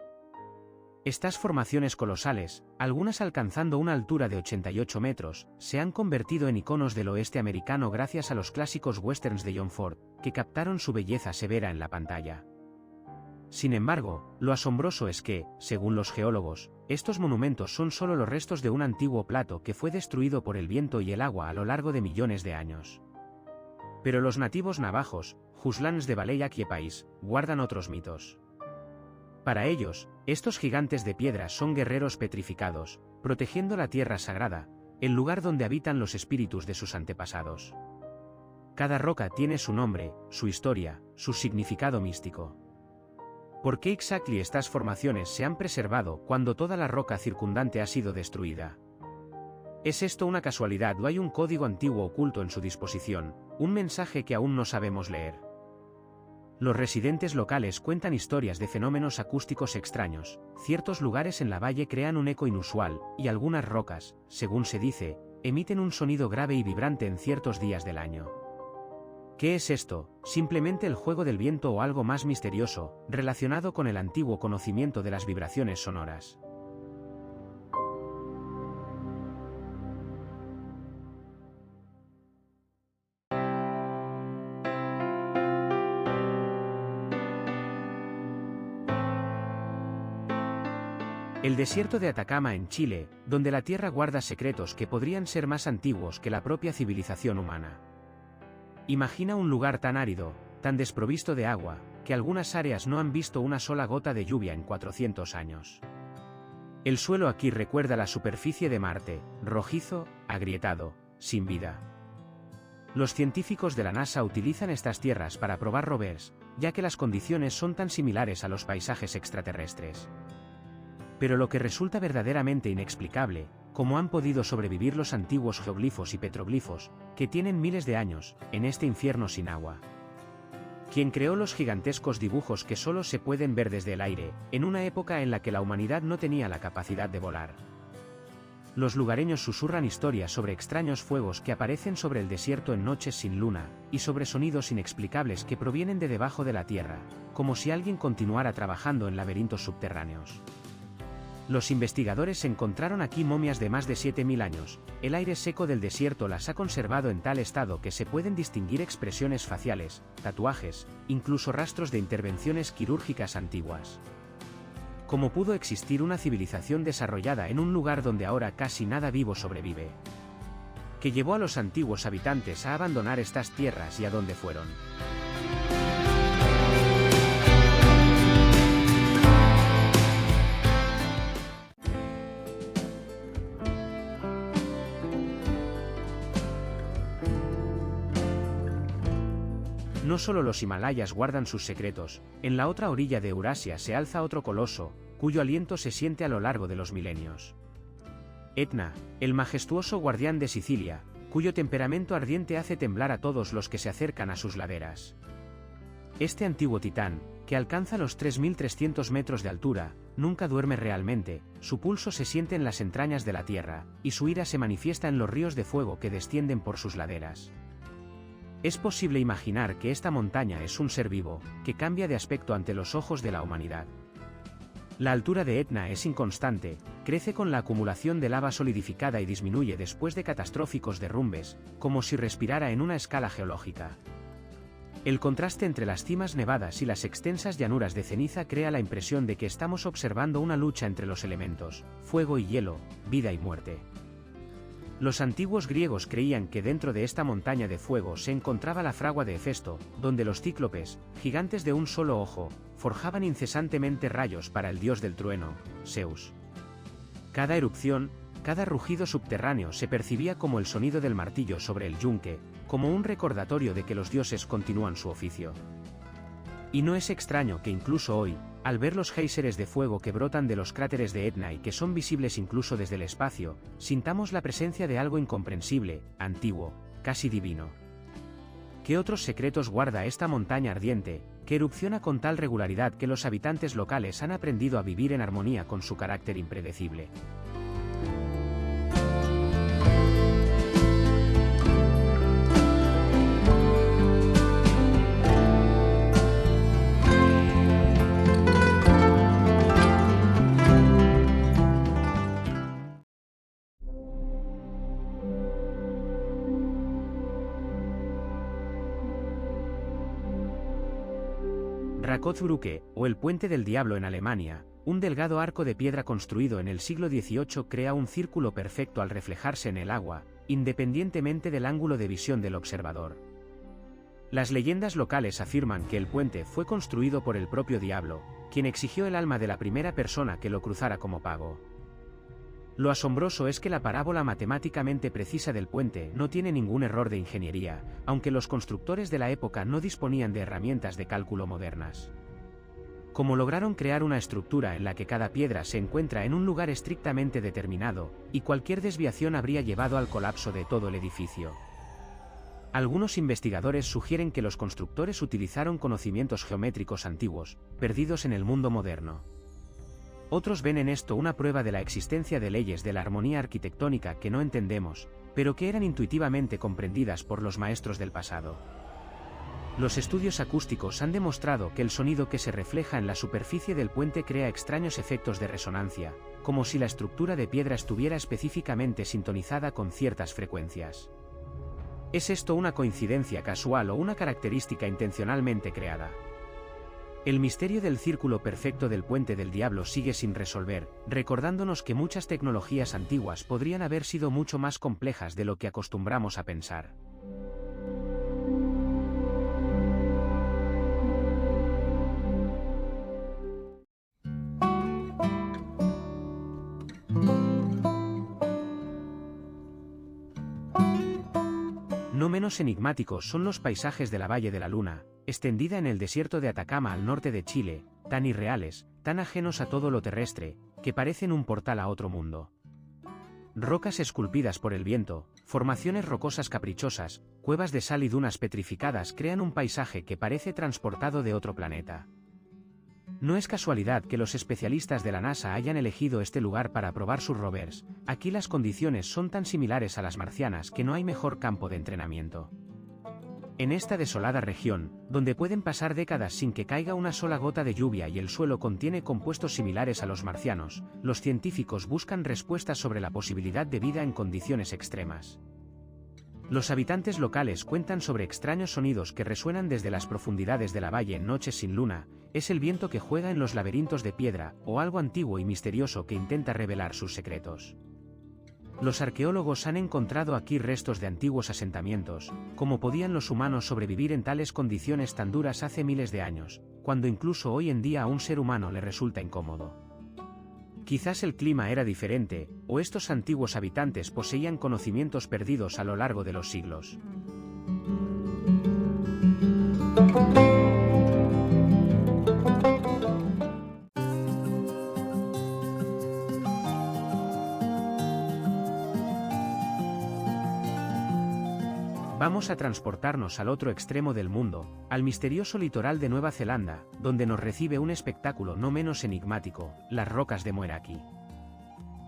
[SPEAKER 1] Estas formaciones colosales, algunas alcanzando una altura de 88 metros, se han convertido en iconos del oeste americano gracias a los clásicos westerns de John Ford, que captaron su belleza severa en la pantalla. Sin embargo, lo asombroso es que, según los geólogos, estos monumentos son solo los restos de un antiguo plato que fue destruido por el viento y el agua a lo largo de millones de años. Pero los nativos navajos, Huslans de Baleyakiepaís, guardan otros mitos. Para ellos, estos gigantes de piedra son guerreros petrificados, protegiendo la tierra sagrada, el lugar donde habitan los espíritus de sus antepasados. Cada roca tiene su nombre, su historia, su significado místico. ¿Por qué exactamente estas formaciones se han preservado cuando toda la roca circundante ha sido destruida? ¿Es esto una casualidad o hay un código antiguo oculto en su disposición, un mensaje que aún no sabemos leer? Los residentes locales cuentan historias de fenómenos acústicos extraños, ciertos lugares en la valle crean un eco inusual, y algunas rocas, según se dice, emiten un sonido grave y vibrante en ciertos días del año. ¿Qué es esto? ¿Simplemente el juego del viento o algo más misterioso, relacionado con el antiguo conocimiento de las vibraciones sonoras? El desierto de Atacama en Chile, donde la tierra guarda secretos que podrían ser más antiguos que la propia civilización humana. Imagina un lugar tan árido, tan desprovisto de agua, que algunas áreas no han visto una sola gota de lluvia en 400 años. El suelo aquí recuerda la superficie de Marte, rojizo, agrietado, sin vida. Los científicos de la NASA utilizan estas tierras para probar rovers, ya que las condiciones son tan similares a los paisajes extraterrestres. Pero lo que resulta verdaderamente inexplicable, cómo han podido sobrevivir los antiguos geoglifos y petroglifos, que tienen miles de años, en este infierno sin agua. ¿Quién creó los gigantescos dibujos que solo se pueden ver desde el aire, en una época en la que la humanidad no tenía la capacidad de volar? Los lugareños susurran historias sobre extraños fuegos que aparecen sobre el desierto en noches sin luna, y sobre sonidos inexplicables que provienen de debajo de la tierra, como si alguien continuara trabajando en laberintos subterráneos. Los investigadores encontraron aquí momias de más de 7000 años, el aire seco del desierto las ha conservado en tal estado que se pueden distinguir expresiones faciales, tatuajes, incluso rastros de intervenciones quirúrgicas antiguas. ¿Cómo pudo existir una civilización desarrollada en un lugar donde ahora casi nada vivo sobrevive? ¿Qué llevó a los antiguos habitantes a abandonar estas tierras y a dónde fueron? No solo los Himalayas guardan sus secretos, en la otra orilla de Eurasia se alza otro coloso, cuyo aliento se siente a lo largo de los milenios. Etna, el majestuoso guardián de Sicilia, cuyo temperamento ardiente hace temblar a todos los que se acercan a sus laderas. Este antiguo titán, que alcanza los 3.300 metros de altura, nunca duerme realmente, su pulso se siente en las entrañas de la tierra, y su ira se manifiesta en los ríos de fuego que descienden por sus laderas. Es posible imaginar que esta montaña es un ser vivo, que cambia de aspecto ante los ojos de la humanidad. La altura de Etna es inconstante, crece con la acumulación de lava solidificada y disminuye después de catastróficos derrumbes, como si respirara en una escala geológica. El contraste entre las cimas nevadas y las extensas llanuras de ceniza crea la impresión de que estamos observando una lucha entre los elementos, fuego y hielo, vida y muerte. Los antiguos griegos creían que dentro de esta montaña de fuego se encontraba la fragua de Hefesto, donde los cíclopes, gigantes de un solo ojo, forjaban incesantemente rayos para el dios del trueno, Zeus. Cada erupción, cada rugido subterráneo se percibía como el sonido del martillo sobre el yunque, como un recordatorio de que los dioses continúan su oficio. Y no es extraño que incluso hoy, al ver los géiseres de fuego que brotan de los cráteres de Etna y que son visibles incluso desde el espacio, sintamos la presencia de algo incomprensible, antiguo, casi divino. ¿Qué otros secretos guarda esta montaña ardiente, que erupciona con tal regularidad que los habitantes locales han aprendido a vivir en armonía con su carácter impredecible? Rakotsbrücke, o el Puente del Diablo en Alemania, un delgado arco de piedra construido en el siglo XVIII crea un círculo perfecto al reflejarse en el agua, independientemente del ángulo de visión del observador. Las leyendas locales afirman que el puente fue construido por el propio diablo, quien exigió el alma de la primera persona que lo cruzara como pago. Lo asombroso es que la parábola matemáticamente precisa del puente no tiene ningún error de ingeniería, aunque los constructores de la época no disponían de herramientas de cálculo modernas. ¿Cómo lograron crear una estructura en la que cada piedra se encuentra en un lugar estrictamente determinado, y cualquier desviación habría llevado al colapso de todo el edificio? Algunos investigadores sugieren que los constructores utilizaron conocimientos geométricos antiguos, perdidos en el mundo moderno. Otros ven en esto una prueba de la existencia de leyes de la armonía arquitectónica que no entendemos, pero que eran intuitivamente comprendidas por los maestros del pasado. Los estudios acústicos han demostrado que el sonido que se refleja en la superficie del puente crea extraños efectos de resonancia, como si la estructura de piedra estuviera específicamente sintonizada con ciertas frecuencias. ¿Es esto una coincidencia casual o una característica intencionalmente creada? El misterio del círculo perfecto del Puente del Diablo sigue sin resolver, recordándonos que muchas tecnologías antiguas podrían haber sido mucho más complejas de lo que acostumbramos a pensar. No menos enigmáticos son los paisajes de la Valle de la Luna, extendida en el desierto de Atacama al norte de Chile, tan irreales, tan ajenos a todo lo terrestre, que parecen un portal a otro mundo. Rocas esculpidas por el viento, formaciones rocosas caprichosas, cuevas de sal y dunas petrificadas crean un paisaje que parece transportado de otro planeta. No es casualidad que los especialistas de la NASA hayan elegido este lugar para probar sus rovers. Aquí las condiciones son tan similares a las marcianas que no hay mejor campo de entrenamiento. En esta desolada región, donde pueden pasar décadas sin que caiga una sola gota de lluvia y el suelo contiene compuestos similares a los marcianos, los científicos buscan respuestas sobre la posibilidad de vida en condiciones extremas. Los habitantes locales cuentan sobre extraños sonidos que resuenan desde las profundidades de la valle en noches sin luna, es el viento que juega en los laberintos de piedra, o algo antiguo y misterioso que intenta revelar sus secretos. Los arqueólogos han encontrado aquí restos de antiguos asentamientos. ¿Cómo podían los humanos sobrevivir en tales condiciones tan duras hace miles de años, cuando incluso hoy en día a un ser humano le resulta incómodo? Quizás el clima era diferente, o estos antiguos habitantes poseían conocimientos perdidos a lo largo de los siglos. Vamos a transportarnos al otro extremo del mundo, al misterioso litoral de Nueva Zelanda, donde nos recibe un espectáculo no menos enigmático, las rocas de Moeraki.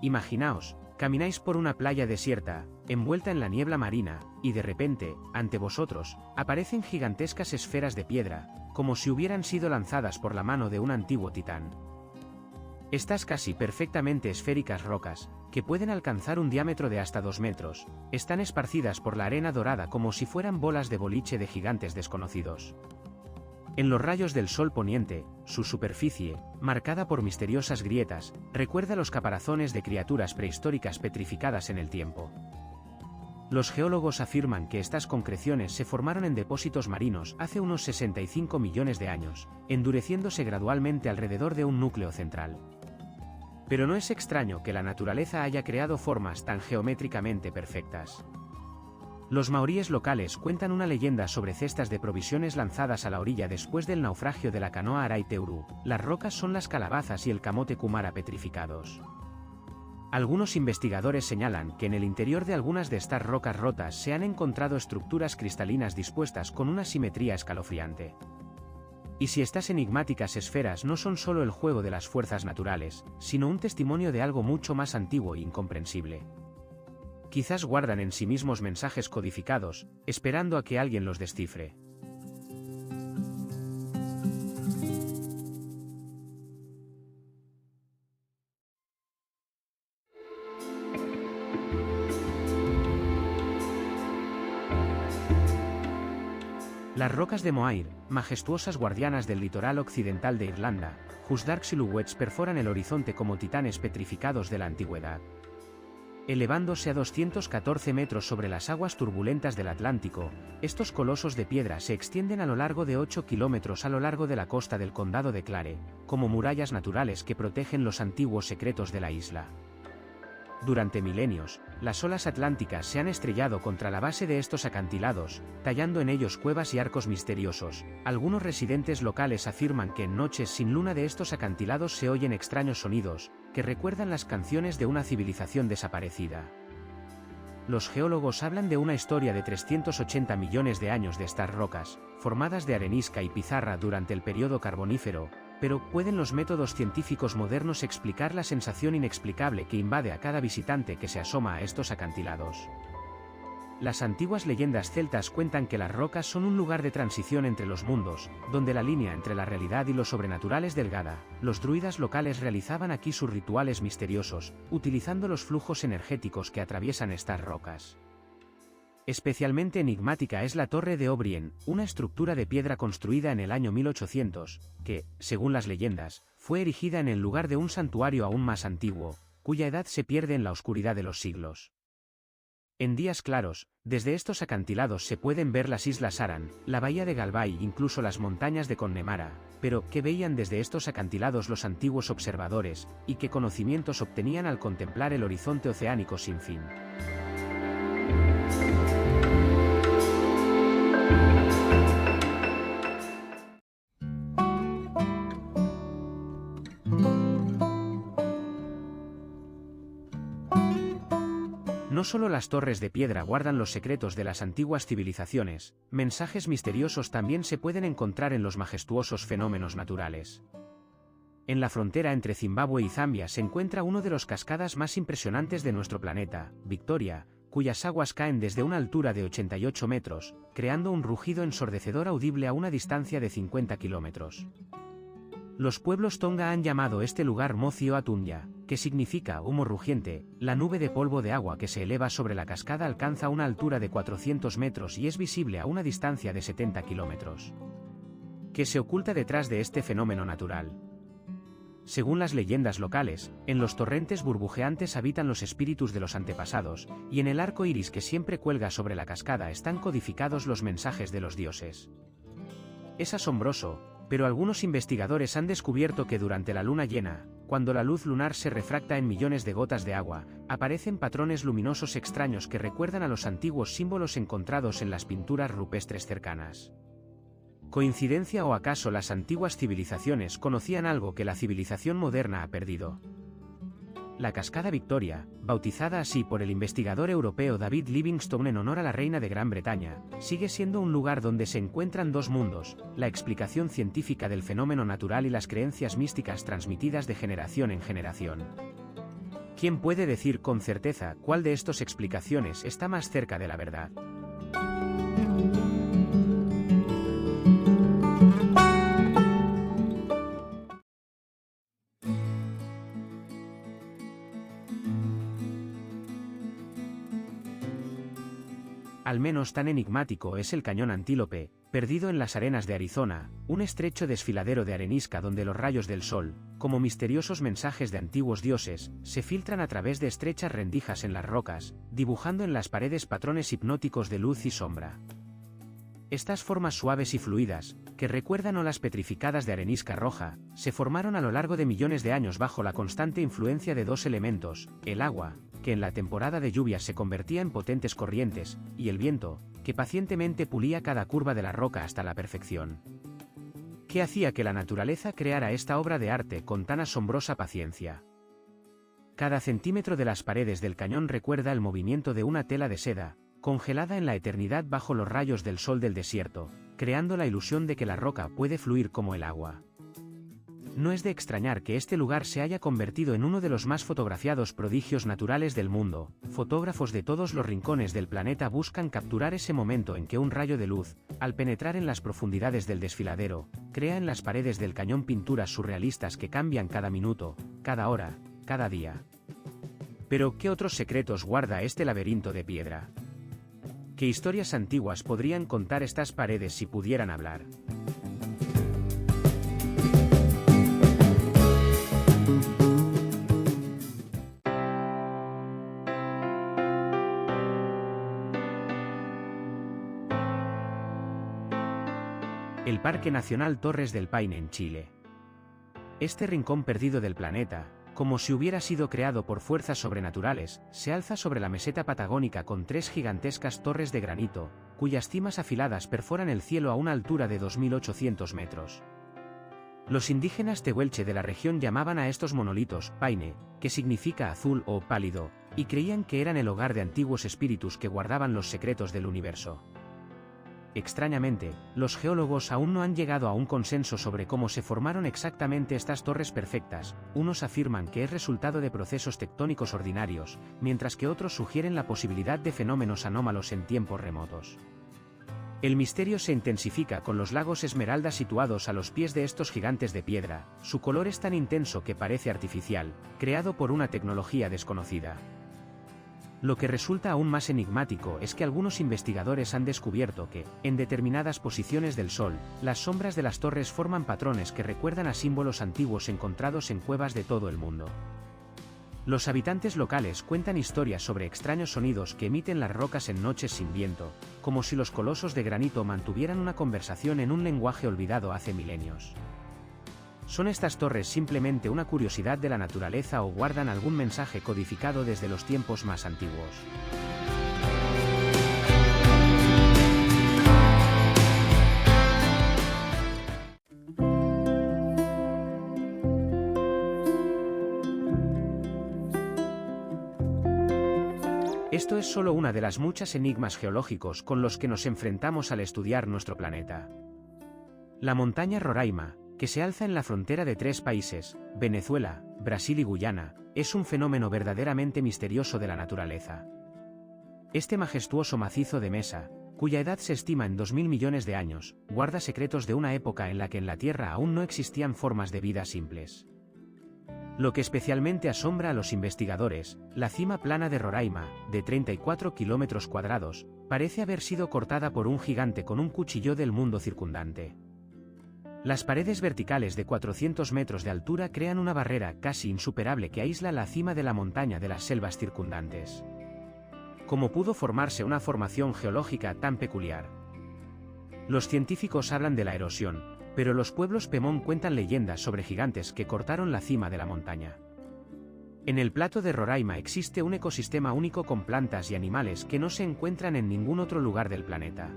[SPEAKER 1] Imaginaos, camináis por una playa desierta, envuelta en la niebla marina, y de repente, ante vosotros, aparecen gigantescas esferas de piedra, como si hubieran sido lanzadas por la mano de un antiguo titán. Estas casi perfectamente esféricas rocas, que pueden alcanzar un diámetro de hasta 2 metros, están esparcidas por la arena dorada como si fueran bolas de boliche de gigantes desconocidos. En los rayos del sol poniente, su superficie, marcada por misteriosas grietas, recuerda los caparazones de criaturas prehistóricas petrificadas en el tiempo. Los geólogos afirman que estas concreciones se formaron en depósitos marinos hace unos 65 millones de años, endureciéndose gradualmente alrededor de un núcleo central. Pero no es extraño que la naturaleza haya creado formas tan geométricamente perfectas. Los maoríes locales cuentan una leyenda sobre cestas de provisiones lanzadas a la orilla después del naufragio de la canoa Arai Teuru. Las rocas son las calabazas y el camote kumara petrificados. Algunos investigadores señalan que en el interior de algunas de estas rocas rotas se han encontrado estructuras cristalinas dispuestas con una simetría escalofriante. Y si estas enigmáticas esferas no son solo el juego de las fuerzas naturales, sino un testimonio de algo mucho más antiguo e incomprensible. Quizás guardan en sí mismos mensajes codificados, esperando a que alguien los descifre. Las rocas de Moair, majestuosas guardianas del litoral occidental de Irlanda, whose dark silhouettes perforan el horizonte como titanes petrificados de la antigüedad. Elevándose a 214 metros sobre las aguas turbulentas del Atlántico, estos colosos de piedra se extienden a lo largo de 8 kilómetros a lo largo de la costa del condado de Clare, como murallas naturales que protegen los antiguos secretos de la isla. Durante milenios, las olas atlánticas se han estrellado contra la base de estos acantilados, tallando en ellos cuevas y arcos misteriosos. Algunos residentes locales afirman que en noches sin luna de estos acantilados se oyen extraños sonidos, que recuerdan las canciones de una civilización desaparecida. Los geólogos hablan de una historia de 380 millones de años de estas rocas, formadas de arenisca y pizarra durante el período carbonífero, pero ¿pueden los métodos científicos modernos explicar la sensación inexplicable que invade a cada visitante que se asoma a estos acantilados? Las antiguas leyendas celtas cuentan que las rocas son un lugar de transición entre los mundos, donde la línea entre la realidad y lo sobrenatural es delgada. Los druidas locales realizaban aquí sus rituales misteriosos, utilizando los flujos energéticos que atraviesan estas rocas. Especialmente enigmática es la Torre de O'Brien, una estructura de piedra construida en el año 1800, que, según las leyendas, fue erigida en el lugar de un santuario aún más antiguo, cuya edad se pierde en la oscuridad de los siglos. En días claros, desde estos acantilados se pueden ver las islas Aran, la bahía de Galway e incluso las montañas de Connemara, pero ¿qué veían desde estos acantilados los antiguos observadores, y qué conocimientos obtenían al contemplar el horizonte oceánico sin fin? No solo las torres de piedra guardan los secretos de las antiguas civilizaciones, mensajes misteriosos también se pueden encontrar en los majestuosos fenómenos naturales. En la frontera entre Zimbabue y Zambia se encuentra uno de los cascadas más impresionantes de nuestro planeta, Victoria, cuyas aguas caen desde una altura de 88 metros, creando un rugido ensordecedor audible a una distancia de 50 kilómetros. Los pueblos Tonga han llamado este lugar Mocio Atunya, que que significa humo rugiente, la nube de polvo de agua que se eleva sobre la cascada alcanza una altura de 400 metros y es visible a una distancia de 70 kilómetros. ¿Qué se oculta detrás de este fenómeno natural? Según las leyendas locales, en los torrentes burbujeantes habitan los espíritus de los antepasados, y en el arco iris que siempre cuelga sobre la cascada están codificados los mensajes de los dioses. Es asombroso, pero algunos investigadores han descubierto que durante la luna llena, cuando la luz lunar se refracta en millones de gotas de agua, aparecen patrones luminosos extraños que recuerdan a los antiguos símbolos encontrados en las pinturas rupestres cercanas. ¿Coincidencia o acaso las antiguas civilizaciones conocían algo que la civilización moderna ha perdido? La cascada Victoria, bautizada así por el investigador europeo David Livingstone en honor a la reina de Gran Bretaña, sigue siendo un lugar donde se encuentran dos mundos, la explicación científica del fenómeno natural y las creencias místicas transmitidas de generación en generación. ¿Quién puede decir con certeza cuál de estas explicaciones está más cerca de la verdad? Al menos tan enigmático es el cañón Antílope, perdido en las arenas de Arizona, un estrecho desfiladero de arenisca donde los rayos del sol, como misteriosos mensajes de antiguos dioses, se filtran a través de estrechas rendijas en las rocas, dibujando en las paredes patrones hipnóticos de luz y sombra. Estas formas suaves y fluidas, que recuerdan olas petrificadas de arenisca roja, se formaron a lo largo de millones de años bajo la constante influencia de dos elementos, el agua, que en la temporada de lluvias se convertía en potentes corrientes, y el viento, que pacientemente pulía cada curva de la roca hasta la perfección. ¿Qué hacía que la naturaleza creara esta obra de arte con tan asombrosa paciencia? Cada centímetro de las paredes del cañón recuerda el movimiento de una tela de seda, congelada en la eternidad bajo los rayos del sol del desierto, creando la ilusión de que la roca puede fluir como el agua. No es de extrañar que este lugar se haya convertido en uno de los más fotografiados prodigios naturales del mundo. Fotógrafos de todos los rincones del planeta buscan capturar ese momento en que un rayo de luz, al penetrar en las profundidades del desfiladero, crea en las paredes del cañón pinturas surrealistas que cambian cada minuto, cada hora, cada día. Pero, ¿qué otros secretos guarda este laberinto de piedra? ¿Qué historias antiguas podrían contar estas paredes si pudieran hablar? El Parque Nacional Torres del Paine en Chile. Este rincón perdido del planeta, como si hubiera sido creado por fuerzas sobrenaturales, se alza sobre la meseta patagónica con tres gigantescas torres de granito, cuyas cimas afiladas perforan el cielo a una altura de 2.800 metros. Los indígenas tehuelche de la región llamaban a estos monolitos paine, que significa azul o pálido, y creían que eran el hogar de antiguos espíritus que guardaban los secretos del universo. Extrañamente, los geólogos aún no han llegado a un consenso sobre cómo se formaron exactamente estas torres perfectas. Unos afirman que es resultado de procesos tectónicos ordinarios, mientras que otros sugieren la posibilidad de fenómenos anómalos en tiempos remotos. El misterio se intensifica con los lagos Esmeralda situados a los pies de estos gigantes de piedra. Su color es tan intenso que parece artificial, creado por una tecnología desconocida. Lo que resulta aún más enigmático es que algunos investigadores han descubierto que, en determinadas posiciones del Sol, las sombras de las torres forman patrones que recuerdan a símbolos antiguos encontrados en cuevas de todo el mundo. Los habitantes locales cuentan historias sobre extraños sonidos que emiten las rocas en noches sin viento, como si los colosos de granito mantuvieran una conversación en un lenguaje olvidado hace milenios. ¿Son estas torres simplemente una curiosidad de la naturaleza o guardan algún mensaje codificado desde los tiempos más antiguos? Esto es solo una de las muchas enigmas geológicos con los que nos enfrentamos al estudiar nuestro planeta. La montaña Roraima, que se alza en la frontera de tres países, Venezuela, Brasil y Guyana, es un fenómeno verdaderamente misterioso de la naturaleza. Este majestuoso macizo de mesa, cuya edad se estima en 2.000 millones de años, guarda secretos de una época en la que en la Tierra aún no existían formas de vida simples. Lo que especialmente asombra a los investigadores, la cima plana de Roraima, de 34 kilómetros cuadrados, parece haber sido cortada por un gigante con un cuchillo del mundo circundante. Las paredes verticales de 400 metros de altura crean una barrera casi insuperable que aísla la cima de la montaña de las selvas circundantes. ¿Cómo pudo formarse una formación geológica tan peculiar? Los científicos hablan de la erosión, pero los pueblos Pemón cuentan leyendas sobre gigantes que cortaron la cima de la montaña. En el plato de Roraima existe un ecosistema único con plantas y animales que no se encuentran en ningún otro lugar del planeta.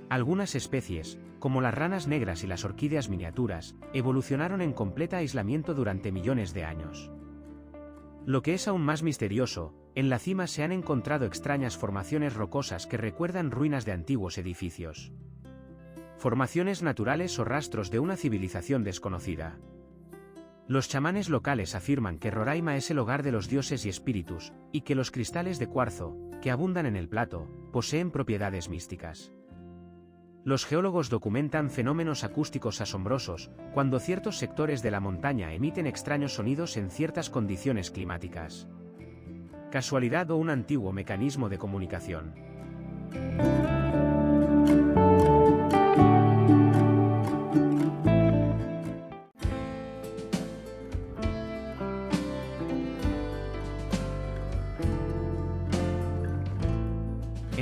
[SPEAKER 1] Algunas especies, como las ranas negras y las orquídeas miniaturas, evolucionaron en completo aislamiento durante millones de años. Lo que es aún más misterioso, en la cima se han encontrado extrañas formaciones rocosas que recuerdan ruinas de antiguos edificios. Formaciones naturales o rastros de una civilización desconocida. Los chamanes locales afirman que Roraima es el hogar de los dioses y espíritus, y que los cristales de cuarzo, que abundan en el plato, poseen propiedades místicas. Los geólogos documentan fenómenos acústicos asombrosos, cuando ciertos sectores de la montaña emiten extraños sonidos en ciertas condiciones climáticas. ¿Casualidad o un antiguo mecanismo de comunicación?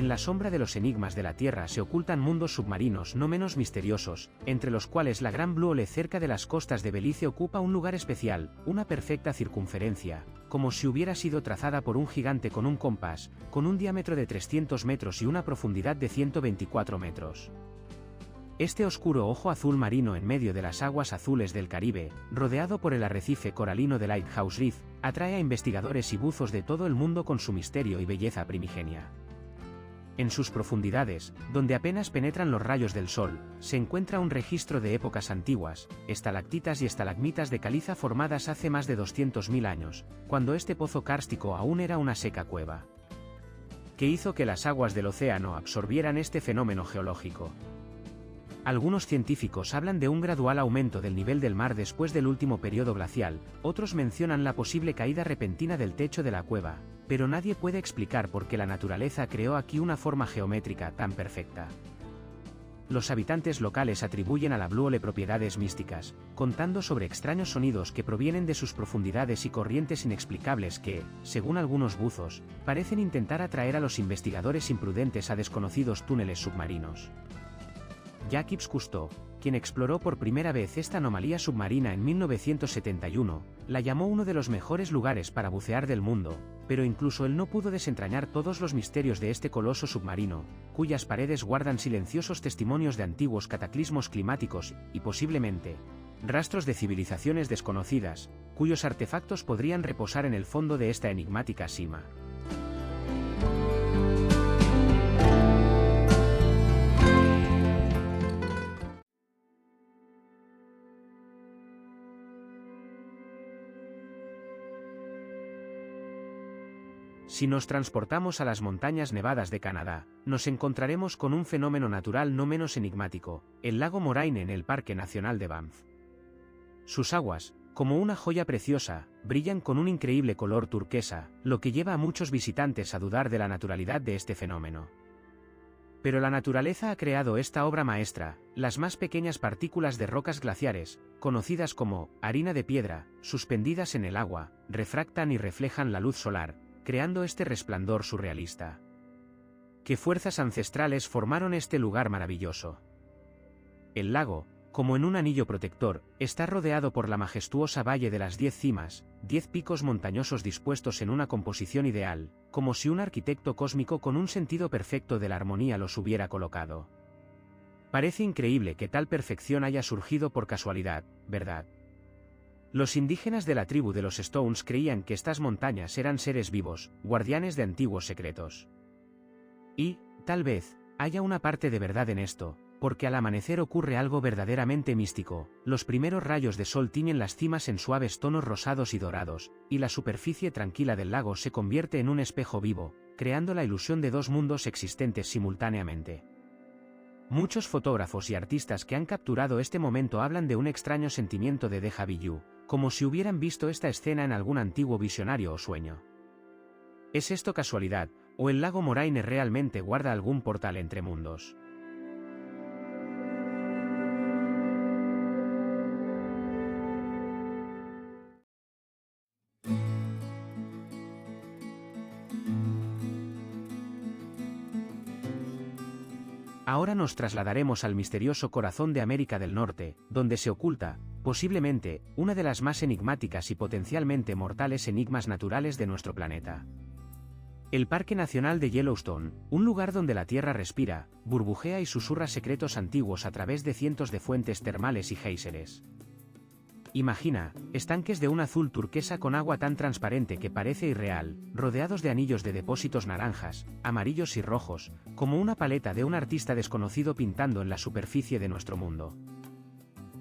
[SPEAKER 1] En la sombra de los enigmas de la Tierra se ocultan mundos submarinos no menos misteriosos, entre los cuales la Gran Blue Hole cerca de las costas de Belice ocupa un lugar especial, una perfecta circunferencia, como si hubiera sido trazada por un gigante con un compás, con un diámetro de 300 metros y una profundidad de 124 metros. Este oscuro ojo azul marino en medio de las aguas azules del Caribe, rodeado por el arrecife coralino de Lighthouse Reef, atrae a investigadores y buzos de todo el mundo con su misterio y belleza primigenia. En sus profundidades, donde apenas penetran los rayos del sol, se encuentra un registro de épocas antiguas, estalactitas y estalagmitas de caliza formadas hace más de 200.000 años, cuando este pozo kárstico aún era una seca cueva. ¿Qué hizo que las aguas del océano absorbieran este fenómeno geológico? Algunos científicos hablan de un gradual aumento del nivel del mar después del último periodo glacial, otros mencionan la posible caída repentina del techo de la cueva, pero nadie puede explicar por qué la naturaleza creó aquí una forma geométrica tan perfecta. Los habitantes locales atribuyen a la Blue Hole propiedades místicas, contando sobre extraños sonidos que provienen de sus profundidades y corrientes inexplicables que, según algunos buzos, parecen intentar atraer a los investigadores imprudentes a desconocidos túneles submarinos. Jacques Cousteau, quien exploró por primera vez esta anomalía submarina en 1971, la llamó uno de los mejores lugares para bucear del mundo, pero incluso él no pudo desentrañar todos los misterios de este coloso submarino, cuyas paredes guardan silenciosos testimonios de antiguos cataclismos climáticos y, posiblemente, rastros de civilizaciones desconocidas, cuyos artefactos podrían reposar en el fondo de esta enigmática cima. Si nos transportamos a las montañas nevadas de Canadá, nos encontraremos con un fenómeno natural no menos enigmático, el lago Moraine en el Parque Nacional de Banff. Sus aguas, como una joya preciosa, brillan con un increíble color turquesa, lo que lleva a muchos visitantes a dudar de la naturalidad de este fenómeno. Pero la naturaleza ha creado esta obra maestra, las más pequeñas partículas de rocas glaciares, conocidas como harina de piedra, suspendidas en el agua, refractan y reflejan la luz solar, creando este resplandor surrealista. ¿Qué fuerzas ancestrales formaron este lugar maravilloso? El lago, como en un anillo protector, está rodeado por la majestuosa Valle de las 10 Cimas, 10 picos montañosos dispuestos en una composición ideal, como si un arquitecto cósmico con un sentido perfecto de la armonía los hubiera colocado. Parece increíble que tal perfección haya surgido por casualidad, ¿verdad? Los indígenas de la tribu de los Stones creían que estas montañas eran seres vivos, guardianes de antiguos secretos. Y, tal vez, haya una parte de verdad en esto, porque al amanecer ocurre algo verdaderamente místico, los primeros rayos de sol tiñen las cimas en suaves tonos rosados y dorados, y la superficie tranquila del lago se convierte en un espejo vivo, creando la ilusión de dos mundos existentes simultáneamente. Muchos fotógrafos y artistas que han capturado este momento hablan de un extraño sentimiento de déjà vu, como si hubieran visto esta escena en algún antiguo visionario o sueño. ¿Es esto casualidad, o el lago Moraine realmente guarda algún portal entre mundos? Ahora nos trasladaremos al misterioso corazón de América del Norte, donde se oculta, posiblemente, una de las más enigmáticas y potencialmente mortales enigmas naturales de nuestro planeta. El Parque Nacional de Yellowstone, un lugar donde la Tierra respira, burbujea y susurra secretos antiguos a través de cientos de fuentes termales y géiseres. Imagina, estanques de un azul turquesa con agua tan transparente que parece irreal, rodeados de anillos de depósitos naranjas, amarillos y rojos, como una paleta de un artista desconocido pintando en la superficie de nuestro mundo.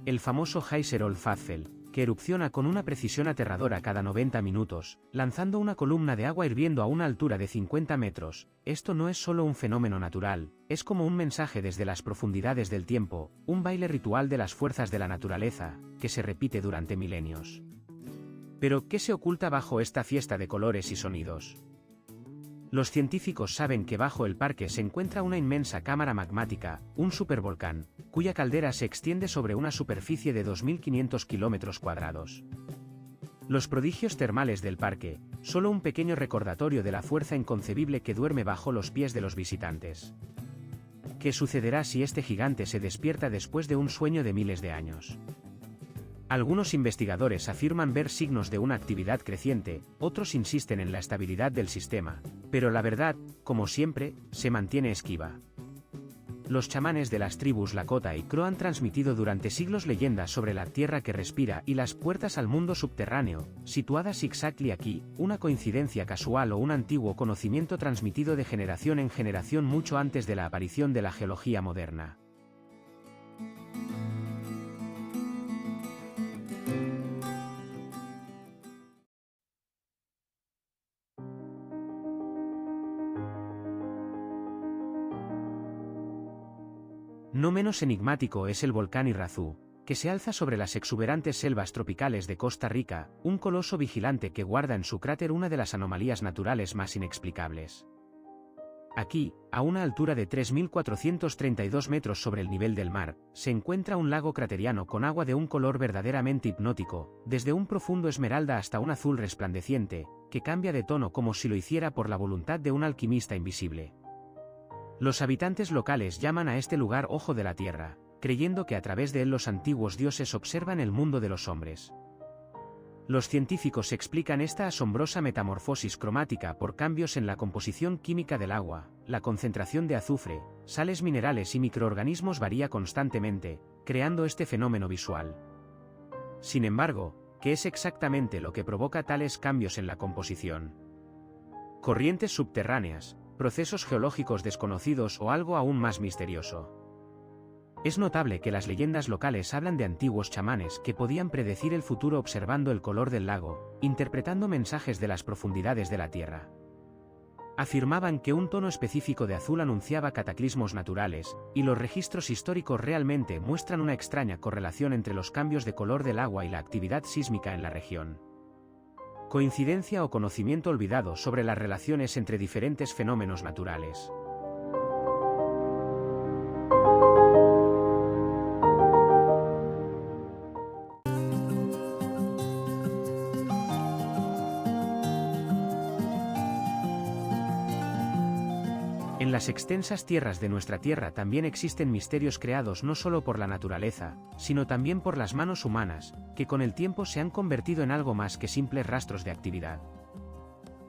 [SPEAKER 1] El famoso géiser Old Faithful, que erupciona con una precisión aterradora cada 90 minutos, lanzando una columna de agua hirviendo a una altura de 50 metros, esto no es solo un fenómeno natural, es como un mensaje desde las profundidades del tiempo, un baile ritual de las fuerzas de la naturaleza, que se repite durante milenios. Pero, ¿qué se oculta bajo esta fiesta de colores y sonidos? Los científicos saben que bajo el parque se encuentra una inmensa cámara magmática, un supervolcán, cuya caldera se extiende sobre una superficie de 2.500 kilómetros cuadrados. Los prodigios termales del parque, solo un pequeño recordatorio de la fuerza inconcebible que duerme bajo los pies de los visitantes. ¿Qué sucederá si este gigante se despierta después de un sueño de miles de años? Algunos investigadores afirman ver signos de una actividad creciente, otros insisten en la estabilidad del sistema, pero la verdad, como siempre, se mantiene esquiva. Los chamanes de las tribus Lakota y Crow han transmitido durante siglos leyendas sobre la tierra que respira y las puertas al mundo subterráneo, situadas exactly aquí, una coincidencia casual o un antiguo conocimiento transmitido de generación en generación mucho antes de la aparición de la geología moderna. No menos enigmático es el volcán Irazu, que se alza sobre las exuberantes selvas tropicales de Costa Rica, un coloso vigilante que guarda en su cráter una de las anomalías naturales más inexplicables. Aquí, a una altura de 3.432 metros sobre el nivel del mar, se encuentra un lago crateriano con agua de un color verdaderamente hipnótico, desde un profundo esmeralda hasta un azul resplandeciente, que cambia de tono como si lo hiciera por la voluntad de un alquimista invisible. Los habitantes locales llaman a este lugar Ojo de la Tierra, creyendo que a través de él los antiguos dioses observan el mundo de los hombres. Los científicos explican esta asombrosa metamorfosis cromática por cambios en la composición química del agua, la concentración de azufre, sales minerales y microorganismos varía constantemente, creando este fenómeno visual. Sin embargo, ¿qué es exactamente lo que provoca tales cambios en la composición? Corrientes subterráneas, procesos geológicos desconocidos o algo aún más misterioso. Es notable que las leyendas locales hablan de antiguos chamanes que podían predecir el futuro observando el color del lago, interpretando mensajes de las profundidades de la Tierra. Afirmaban que un tono específico de azul anunciaba cataclismos naturales, y los registros históricos realmente muestran una extraña correlación entre los cambios de color del agua y la actividad sísmica en la región. ¿Coincidencia o conocimiento olvidado sobre las relaciones entre diferentes fenómenos naturales? En las extensas tierras de nuestra Tierra también existen misterios creados no solo por la naturaleza, sino también por las manos humanas, que con el tiempo se han convertido en algo más que simples rastros de actividad.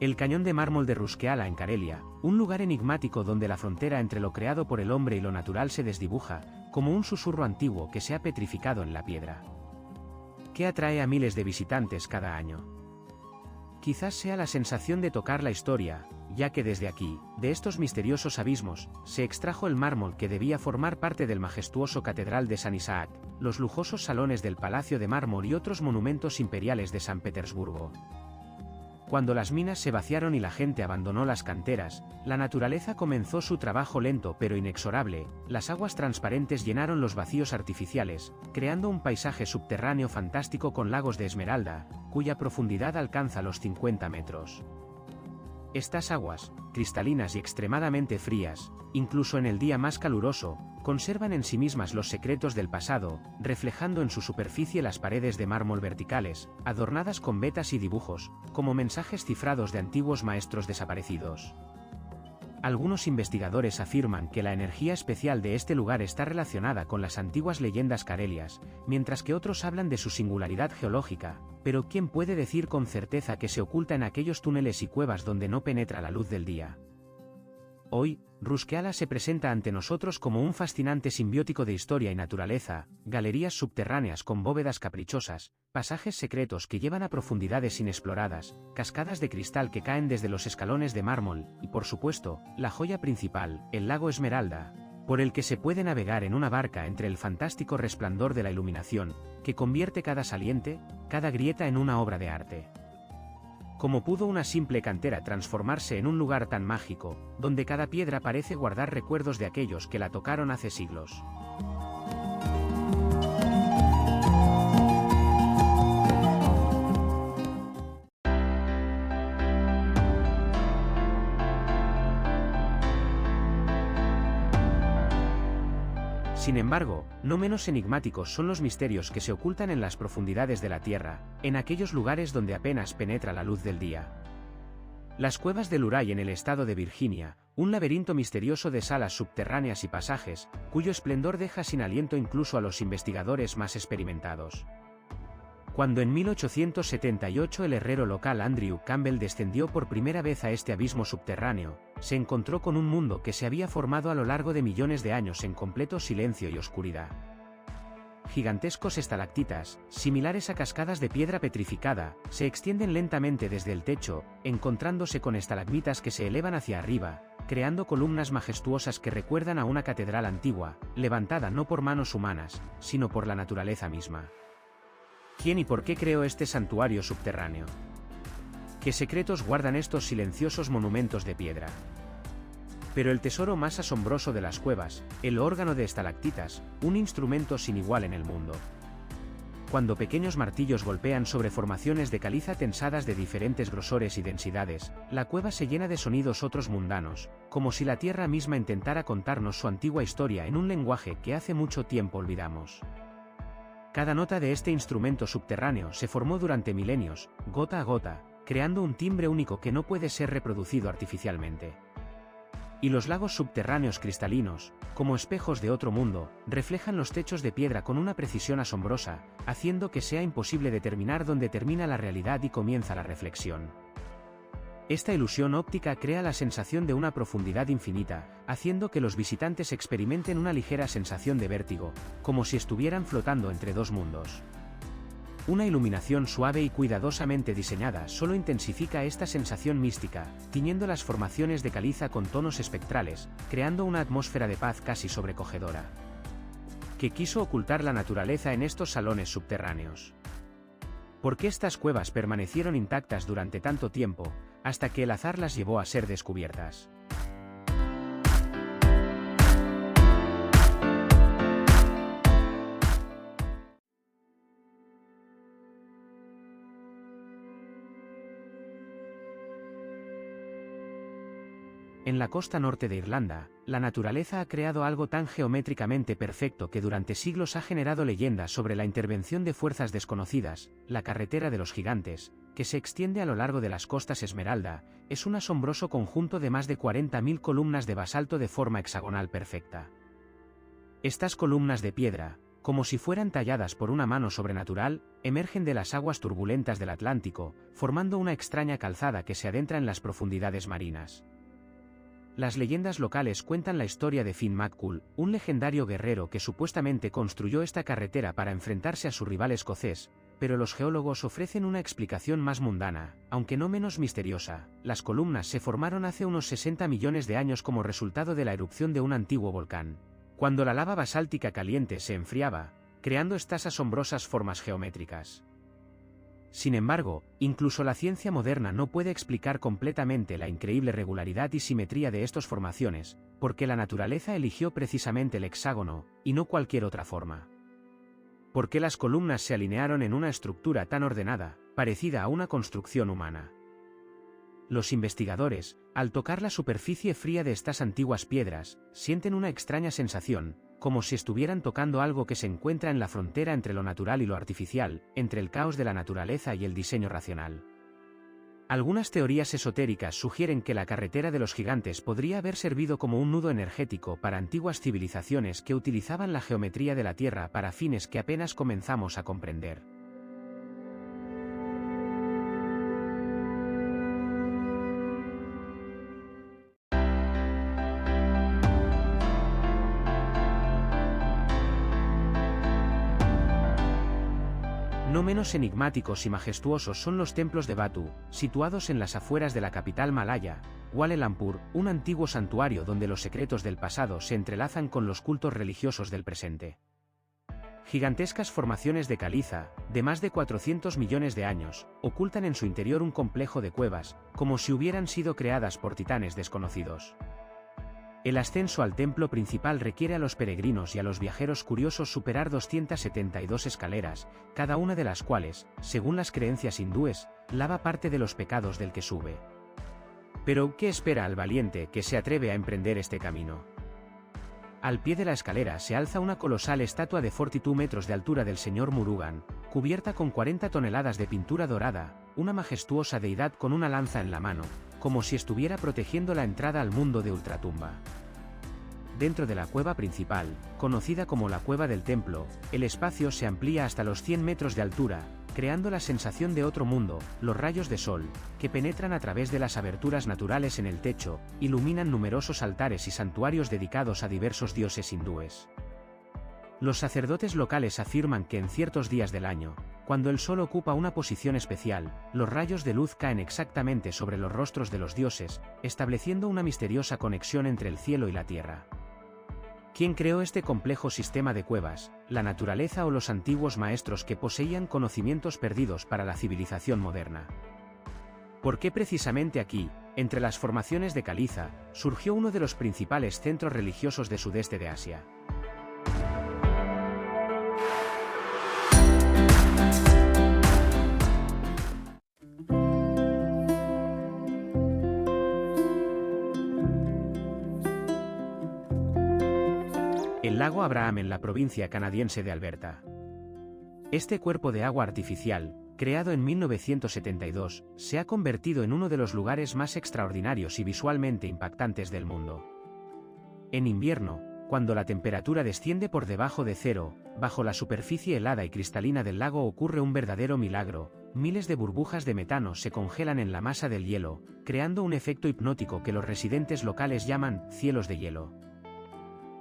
[SPEAKER 1] El cañón de mármol de Ruskeala en Karelia, un lugar enigmático donde la frontera entre lo creado por el hombre y lo natural se desdibuja, como un susurro antiguo que se ha petrificado en la piedra. ¿Qué atrae a miles de visitantes cada año? Quizás sea la sensación de tocar la historia, ya que desde aquí, de estos misteriosos abismos, se extrajo el mármol que debía formar parte del majestuoso Catedral de San Isaac, los lujosos salones del Palacio de Mármol y otros monumentos imperiales de San Petersburgo. Cuando las minas se vaciaron y la gente abandonó las canteras, la naturaleza comenzó su trabajo lento pero inexorable. Las aguas transparentes llenaron los vacíos artificiales, creando un paisaje subterráneo fantástico con lagos de esmeralda, cuya profundidad alcanza los 50 metros. Estas aguas, cristalinas y extremadamente frías, incluso en el día más caluroso, conservan en sí mismas los secretos del pasado, reflejando en su superficie las paredes de mármol verticales, adornadas con vetas y dibujos, como mensajes cifrados de antiguos maestros desaparecidos. Algunos investigadores afirman que la energía especial de este lugar está relacionada con las antiguas leyendas carelias, mientras que otros hablan de su singularidad geológica, pero ¿quién puede decir con certeza que se oculta en aquellos túneles y cuevas donde no penetra la luz del día? Hoy, Ruskeala se presenta ante nosotros como un fascinante simbiótico de historia y naturaleza, galerías subterráneas con bóvedas caprichosas, pasajes secretos que llevan a profundidades inexploradas, cascadas de cristal que caen desde los escalones de mármol, y por supuesto, la joya principal, el lago Esmeralda, por el que se puede navegar en una barca entre el fantástico resplandor de la iluminación, que convierte cada saliente, cada grieta en una obra de arte. ¿Cómo pudo una simple cantera transformarse en un lugar tan mágico, donde cada piedra parece guardar recuerdos de aquellos que la tocaron hace siglos? Sin embargo, no menos enigmáticos son los misterios que se ocultan en las profundidades de la Tierra, en aquellos lugares donde apenas penetra la luz del día. Las cuevas del Luray en el estado de Virginia, un laberinto misterioso de salas subterráneas y pasajes, cuyo esplendor deja sin aliento incluso a los investigadores más experimentados. Cuando en 1878 el herrero local Andrew Campbell descendió por primera vez a este abismo subterráneo, se encontró con un mundo que se había formado a lo largo de millones de años en completo silencio y oscuridad. Gigantescos estalactitas, similares a cascadas de piedra petrificada, se extienden lentamente desde el techo, encontrándose con estalagmitas que se elevan hacia arriba, creando columnas majestuosas que recuerdan a una catedral antigua, levantada no por manos humanas, sino por la naturaleza misma. ¿Quién y por qué creó este santuario subterráneo? ¿Qué secretos guardan estos silenciosos monumentos de piedra? Pero el tesoro más asombroso de las cuevas, el órgano de estalactitas, un instrumento sin igual en el mundo. Cuando pequeños martillos golpean sobre formaciones de caliza tensadas de diferentes grosores y densidades, la cueva se llena de sonidos otros mundanos, como si la tierra misma intentara contarnos su antigua historia en un lenguaje que hace mucho tiempo olvidamos. Cada nota de este instrumento subterráneo se formó durante milenios, gota a gota, creando un timbre único que no puede ser reproducido artificialmente. Y los lagos subterráneos cristalinos, como espejos de otro mundo, reflejan los techos de piedra con una precisión asombrosa, haciendo que sea imposible determinar dónde termina la realidad y comienza la reflexión. Esta ilusión óptica crea la sensación de una profundidad infinita, haciendo que los visitantes experimenten una ligera sensación de vértigo, como si estuvieran flotando entre dos mundos. Una iluminación suave y cuidadosamente diseñada solo intensifica esta sensación mística, tiñendo las formaciones de caliza con tonos espectrales, creando una atmósfera de paz casi sobrecogedora. ¿Qué quiso ocultar la naturaleza en estos salones subterráneos? ¿Por qué estas cuevas permanecieron intactas durante tanto tiempo, hasta que el azar las llevó a ser descubiertas? En la costa norte de Irlanda, la naturaleza ha creado algo tan geométricamente perfecto que durante siglos ha generado leyendas sobre la intervención de fuerzas desconocidas. La carretera de los gigantes, que se extiende a lo largo de las costas Esmeralda, es un asombroso conjunto de más de 40.000 columnas de basalto de forma hexagonal perfecta. Estas columnas de piedra, como si fueran talladas por una mano sobrenatural, emergen de las aguas turbulentas del Atlántico, formando una extraña calzada que se adentra en las profundidades marinas. Las leyendas locales cuentan la historia de Finn McCool, un legendario guerrero que supuestamente construyó esta carretera para enfrentarse a su rival escocés, pero los geólogos ofrecen una explicación más mundana, aunque no menos misteriosa. Las columnas se formaron hace unos 60 millones de años como resultado de la erupción de un antiguo volcán, cuando la lava basáltica caliente se enfriaba, creando estas asombrosas formas geométricas. Sin embargo, incluso la ciencia moderna no puede explicar completamente la increíble regularidad y simetría de estas formaciones, porque la naturaleza eligió precisamente el hexágono, y no cualquier otra forma. ¿Por qué las columnas se alinearon en una estructura tan ordenada, parecida a una construcción humana? Los investigadores, al tocar la superficie fría de estas antiguas piedras, sienten una extraña sensación, como si estuvieran tocando algo que se encuentra en la frontera entre lo natural y lo artificial, entre el caos de la naturaleza y el diseño racional. Algunas teorías esotéricas sugieren que la carretera de los gigantes podría haber servido como un nudo energético para antiguas civilizaciones que utilizaban la geometría de la Tierra para fines que apenas comenzamos a comprender. No menos enigmáticos y majestuosos son los templos de Batu, situados en las afueras de la capital malaya, Kuala Lumpur, un antiguo santuario donde los secretos del pasado se entrelazan con los cultos religiosos del presente. Gigantescas formaciones de caliza, de más de 400 millones de años, ocultan en su interior un complejo de cuevas, como si hubieran sido creadas por titanes desconocidos. El ascenso al templo principal requiere a los peregrinos y a los viajeros curiosos superar 272 escaleras, cada una de las cuales, según las creencias hindúes, lava parte de los pecados del que sube. Pero, ¿qué espera al valiente que se atreve a emprender este camino? Al pie de la escalera se alza una colosal estatua de 42 metros de altura del señor Murugan, cubierta con 40 toneladas de pintura dorada, una majestuosa deidad con una lanza en la mano, como si estuviera protegiendo la entrada al mundo de Ultratumba. Dentro de la cueva principal, conocida como la Cueva del Templo, el espacio se amplía hasta los 100 metros de altura, creando la sensación de otro mundo. Los rayos de sol, que penetran a través de las aberturas naturales en el techo, iluminan numerosos altares y santuarios dedicados a diversos dioses hindúes. Los sacerdotes locales afirman que en ciertos días del año, cuando el sol ocupa una posición especial, los rayos de luz caen exactamente sobre los rostros de los dioses, estableciendo una misteriosa conexión entre el cielo y la tierra. ¿Quién creó este complejo sistema de cuevas, la naturaleza o los antiguos maestros que poseían conocimientos perdidos para la civilización moderna? ¿Por qué precisamente aquí, entre las formaciones de caliza, surgió uno de los principales centros religiosos de sudeste de Asia? El lago Abraham en la provincia canadiense de Alberta. Este cuerpo de agua artificial, creado en 1972, se ha convertido en uno de los lugares más extraordinarios y visualmente impactantes del mundo. En invierno, cuando la temperatura desciende por debajo de cero, bajo la superficie helada y cristalina del lago ocurre un verdadero milagro. Miles de burbujas de metano se congelan en la masa del hielo, creando un efecto hipnótico que los residentes locales llaman cielos de hielo.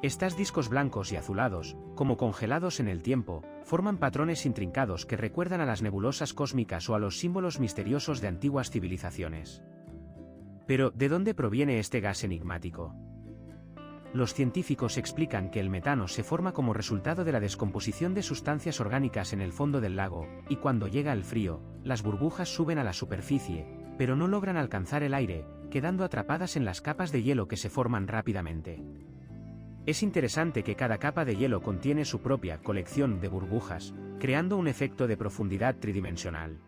[SPEAKER 1] Estos discos blancos y azulados, como congelados en el tiempo, forman patrones intrincados que recuerdan a las nebulosas cósmicas o a los símbolos misteriosos de antiguas civilizaciones. Pero, ¿de dónde proviene este gas enigmático? Los científicos explican que el metano se forma como resultado de la descomposición de sustancias orgánicas en el fondo del lago, y cuando llega el frío, las burbujas suben a la superficie, pero no logran alcanzar el aire, quedando atrapadas en las capas de hielo que se forman rápidamente. Es interesante que cada capa de hielo contiene su propia colección de burbujas, creando un efecto de profundidad tridimensional.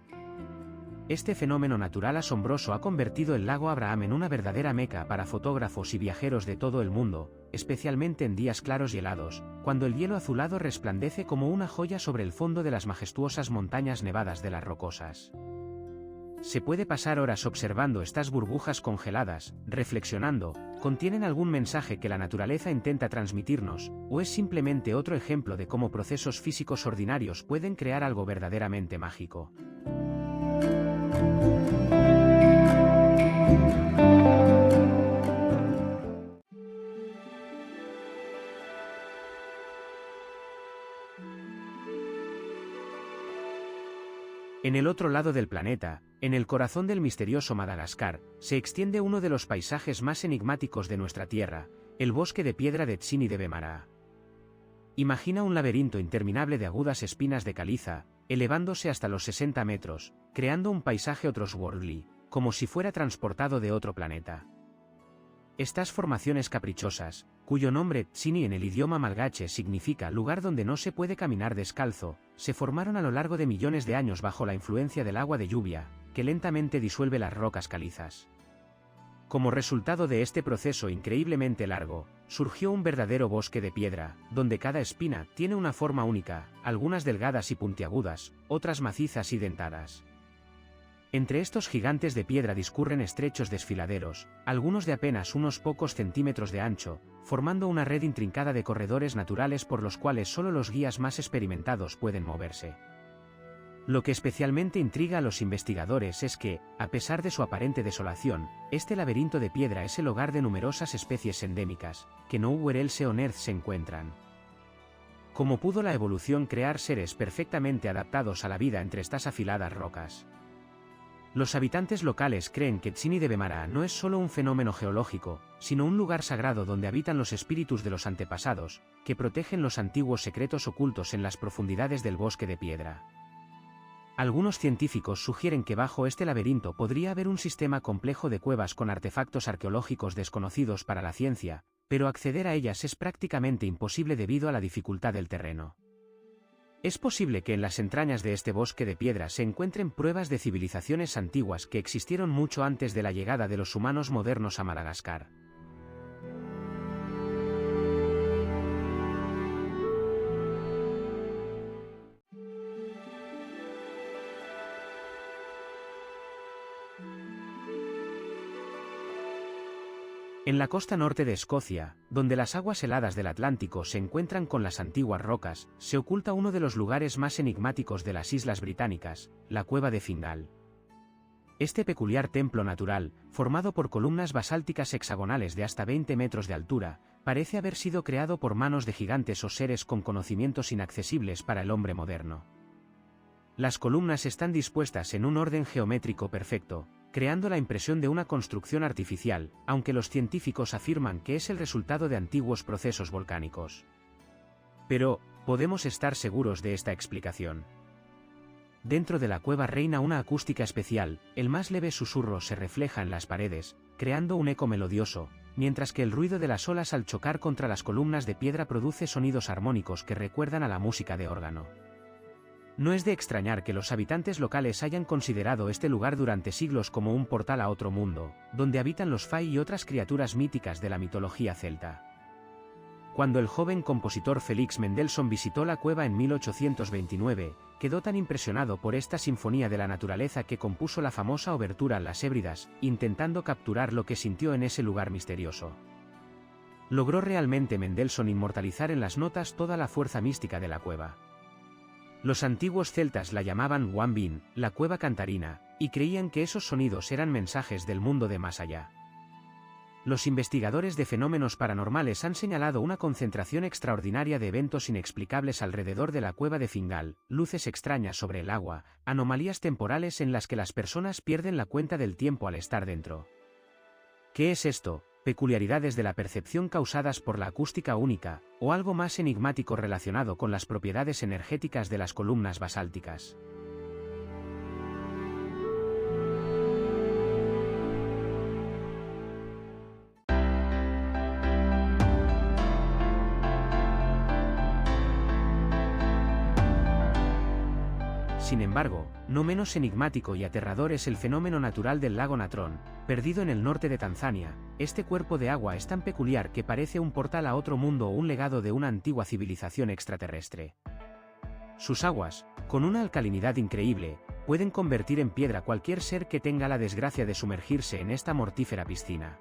[SPEAKER 1] Este fenómeno natural asombroso ha convertido el lago Abraham en una verdadera meca para fotógrafos y viajeros de todo el mundo, especialmente en días claros y helados, cuando el hielo azulado resplandece como una joya sobre el fondo de las majestuosas montañas nevadas de las Rocosas. Se puede pasar horas observando estas burbujas congeladas, reflexionando, ¿contienen algún mensaje que la naturaleza intenta transmitirnos, o es simplemente otro ejemplo de cómo procesos físicos ordinarios pueden crear algo verdaderamente mágico? En el otro lado del planeta, en el corazón del misterioso Madagascar, se extiende uno de los paisajes más enigmáticos de nuestra Tierra, el bosque de piedra de Tsini de Bemara. Imagina un laberinto interminable de agudas espinas de caliza, elevándose hasta los 60 metros, creando un paisaje otherworldly, como si fuera transportado de otro planeta. Estas formaciones caprichosas, cuyo nombre Tsini en el idioma malgache significa lugar donde no se puede caminar descalzo, se formaron a lo largo de millones de años bajo la influencia del agua de lluvia, que lentamente disuelve las rocas calizas. Como resultado de este proceso increíblemente largo, surgió un verdadero bosque de piedra, donde cada espina tiene una forma única, algunas delgadas y puntiagudas, otras macizas y dentadas. Entre estos gigantes de piedra discurren estrechos desfiladeros, algunos de apenas unos pocos centímetros de ancho, formando una red intrincada de corredores naturales por los cuales solo los guías más experimentados pueden moverse. Lo que especialmente intriga a los investigadores es que, a pesar de su aparente desolación, este laberinto de piedra es el hogar de numerosas especies endémicas, que nowhere else on Earth se encuentran. ¿Cómo pudo la evolución crear seres perfectamente adaptados a la vida entre estas afiladas rocas? Los habitantes locales creen que Tsini de Bemara no es solo un fenómeno geológico, sino un lugar sagrado donde habitan los espíritus de los antepasados, que protegen los antiguos secretos ocultos en las profundidades del bosque de piedra. Algunos científicos sugieren que bajo este laberinto podría haber un sistema complejo de cuevas con artefactos arqueológicos desconocidos para la ciencia, pero acceder a ellas es prácticamente imposible debido a la dificultad del terreno. Es posible que en las entrañas de este bosque de piedra se encuentren pruebas de civilizaciones antiguas que existieron mucho antes de la llegada de los humanos modernos a Madagascar. En la costa norte de Escocia, donde las aguas heladas del Atlántico se encuentran con las antiguas rocas, se oculta uno de los lugares más enigmáticos de las Islas Británicas, la cueva de Fingal. Este peculiar templo natural, formado por columnas basálticas hexagonales de hasta 20 metros de altura, parece haber sido creado por manos de gigantes o seres con conocimientos inaccesibles para el hombre moderno. Las columnas están dispuestas en un orden geométrico perfecto, creando la impresión de una construcción artificial, aunque los científicos afirman que es el resultado de antiguos procesos volcánicos. Pero, ¿podemos estar seguros de esta explicación? Dentro de la cueva reina una acústica especial, el más leve susurro se refleja en las paredes, creando un eco melodioso, mientras que el ruido de las olas al chocar contra las columnas de piedra produce sonidos armónicos que recuerdan a la música de órgano. No es de extrañar que los habitantes locales hayan considerado este lugar durante siglos como un portal a otro mundo, donde habitan los Fae y otras criaturas míticas de la mitología celta. Cuando el joven compositor Felix Mendelssohn visitó la cueva en 1829, quedó tan impresionado por esta sinfonía de la naturaleza que compuso la famosa obertura Las Hébridas, intentando capturar lo que sintió en ese lugar misterioso. Logró realmente Mendelssohn inmortalizar en las notas toda la fuerza mística de la cueva. Los antiguos celtas la llamaban Wambin, la cueva cantarina, y creían que esos sonidos eran mensajes del mundo de más allá. Los investigadores de fenómenos paranormales han señalado una concentración extraordinaria de eventos inexplicables alrededor de la cueva de Fingal, luces extrañas sobre el agua, anomalías temporales en las que las personas pierden la cuenta del tiempo al estar dentro. ¿Qué es esto? Peculiaridades de la percepción causadas por la acústica única, o algo más enigmático relacionado con las propiedades energéticas de las columnas basálticas. Sin embargo, no menos enigmático y aterrador es el fenómeno natural del lago Natron, perdido en el norte de Tanzania. Este cuerpo de agua es tan peculiar que parece un portal a otro mundo o un legado de una antigua civilización extraterrestre. Sus aguas, con una alcalinidad increíble, pueden convertir en piedra cualquier ser que tenga la desgracia de sumergirse en esta mortífera piscina.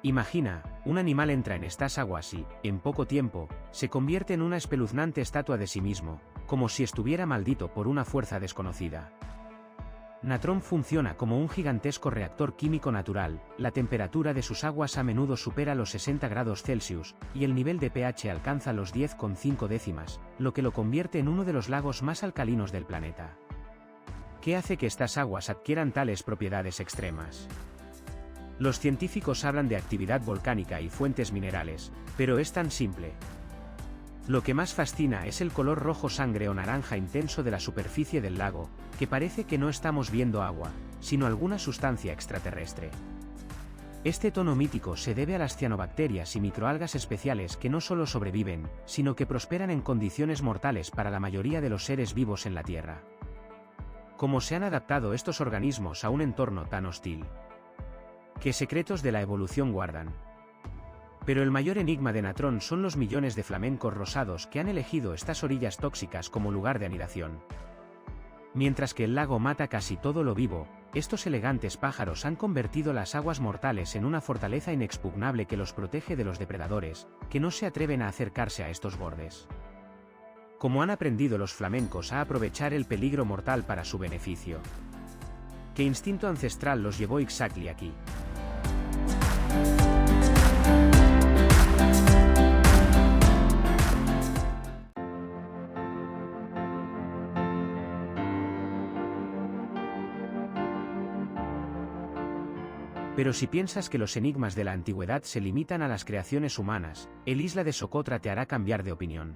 [SPEAKER 1] Imagina, un animal entra en estas aguas y, en poco tiempo, se convierte en una espeluznante estatua de sí mismo, como si estuviera maldito por una fuerza desconocida. Natron funciona como un gigantesco reactor químico natural, la temperatura de sus aguas a menudo supera los 60 grados Celsius, y el nivel de pH alcanza los 10,5 décimas, lo que lo convierte en uno de los lagos más alcalinos del planeta. ¿Qué hace que estas aguas adquieran tales propiedades extremas? Los científicos hablan de actividad volcánica y fuentes minerales, pero es tan simple. Lo que más fascina es el color rojo sangre o naranja intenso de la superficie del lago, que parece que no estamos viendo agua, sino alguna sustancia extraterrestre. Este tono mítico se debe a las cianobacterias y microalgas especiales que no solo sobreviven, sino que prosperan en condiciones mortales para la mayoría de los seres vivos en la Tierra. ¿Cómo se han adaptado estos organismos a un entorno tan hostil? ¿Qué secretos de la evolución guardan? Pero el mayor enigma de Natron son los millones de flamencos rosados que han elegido estas orillas tóxicas como lugar de anidación. Mientras que el lago mata casi todo lo vivo, estos elegantes pájaros han convertido las aguas mortales en una fortaleza inexpugnable que los protege de los depredadores, que no se atreven a acercarse a estos bordes. ¿Cómo han aprendido los flamencos a aprovechar el peligro mortal para su beneficio? ¿Qué instinto ancestral los llevó exactly aquí? Pero si piensas que los enigmas de la antigüedad se limitan a las creaciones humanas, el isla de Socotra te hará cambiar de opinión.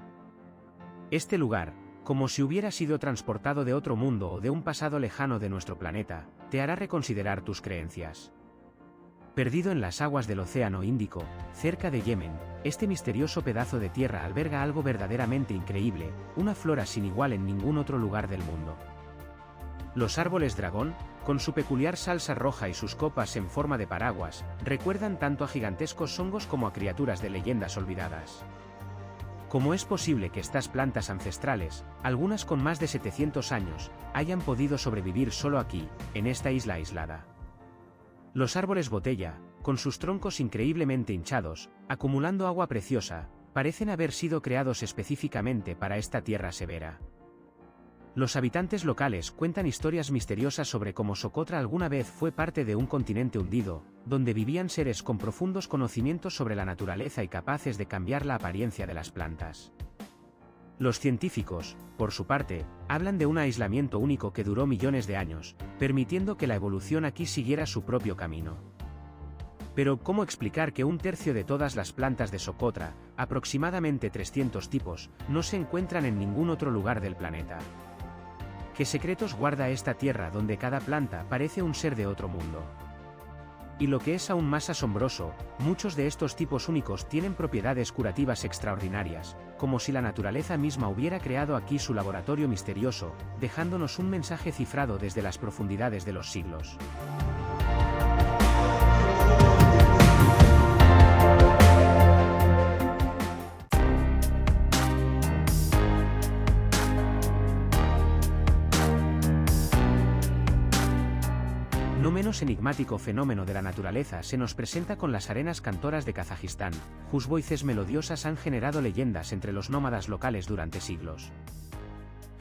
[SPEAKER 1] Este lugar, como si hubiera sido transportado de otro mundo o de un pasado lejano de nuestro planeta, te hará reconsiderar tus creencias. Perdido en las aguas del Océano Índico, cerca de Yemen, este misterioso pedazo de tierra alberga algo verdaderamente increíble, una flora sin igual en ningún otro lugar del mundo. Los árboles dragón, con su peculiar salsa roja y sus copas en forma de paraguas, recuerdan tanto a gigantescos hongos como a criaturas de leyendas olvidadas. ¿Cómo es posible que estas plantas ancestrales, algunas con más de 700 años, hayan podido sobrevivir solo aquí, en esta isla aislada? Los árboles botella, con sus troncos increíblemente hinchados, acumulando agua preciosa, parecen haber sido creados específicamente para esta tierra severa. Los habitantes locales cuentan historias misteriosas sobre cómo Socotra alguna vez fue parte de un continente hundido, donde vivían seres con profundos conocimientos sobre la naturaleza y capaces de cambiar la apariencia de las plantas. Los científicos, por su parte, hablan de un aislamiento único que duró millones de años, permitiendo que la evolución aquí siguiera su propio camino. Pero, ¿cómo explicar que un tercio de todas las plantas de Socotra, aproximadamente 300 tipos, no se encuentran en ningún otro lugar del planeta? ¿Qué secretos guarda esta tierra donde cada planta parece un ser de otro mundo? Y lo que es aún más asombroso, muchos de estos tipos únicos tienen propiedades curativas extraordinarias, como si la naturaleza misma hubiera creado aquí su laboratorio misterioso, dejándonos un mensaje cifrado desde las profundidades de los siglos. No menos enigmático fenómeno de la naturaleza se nos presenta con las arenas cantoras de Kazajistán, whose voices melodiosas han generado leyendas entre los nómadas locales durante siglos.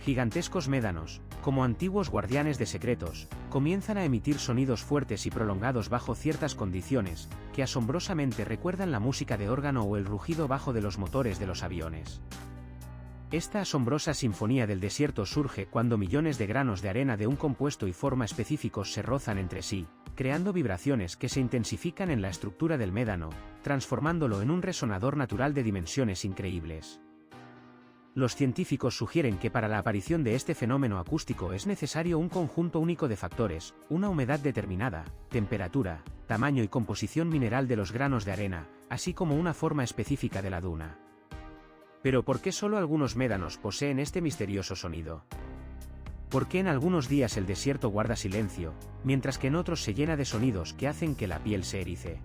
[SPEAKER 1] Gigantescos médanos, como antiguos guardianes de secretos, comienzan a emitir sonidos fuertes y prolongados bajo ciertas condiciones, que asombrosamente recuerdan la música de órgano o el rugido bajo de los motores de los aviones. Esta asombrosa sinfonía del desierto surge cuando millones de granos de arena de un compuesto y forma específicos se rozan entre sí, creando vibraciones que se intensifican en la estructura del médano, transformándolo en un resonador natural de dimensiones increíbles. Los científicos sugieren que para la aparición de este fenómeno acústico es necesario un conjunto único de factores, una humedad determinada, temperatura, tamaño y composición mineral de los granos de arena, así como una forma específica de la duna. Pero ¿por qué solo algunos médanos poseen este misterioso sonido? ¿Por qué en algunos días el desierto guarda silencio, mientras que en otros se llena de sonidos que hacen que la piel se erice?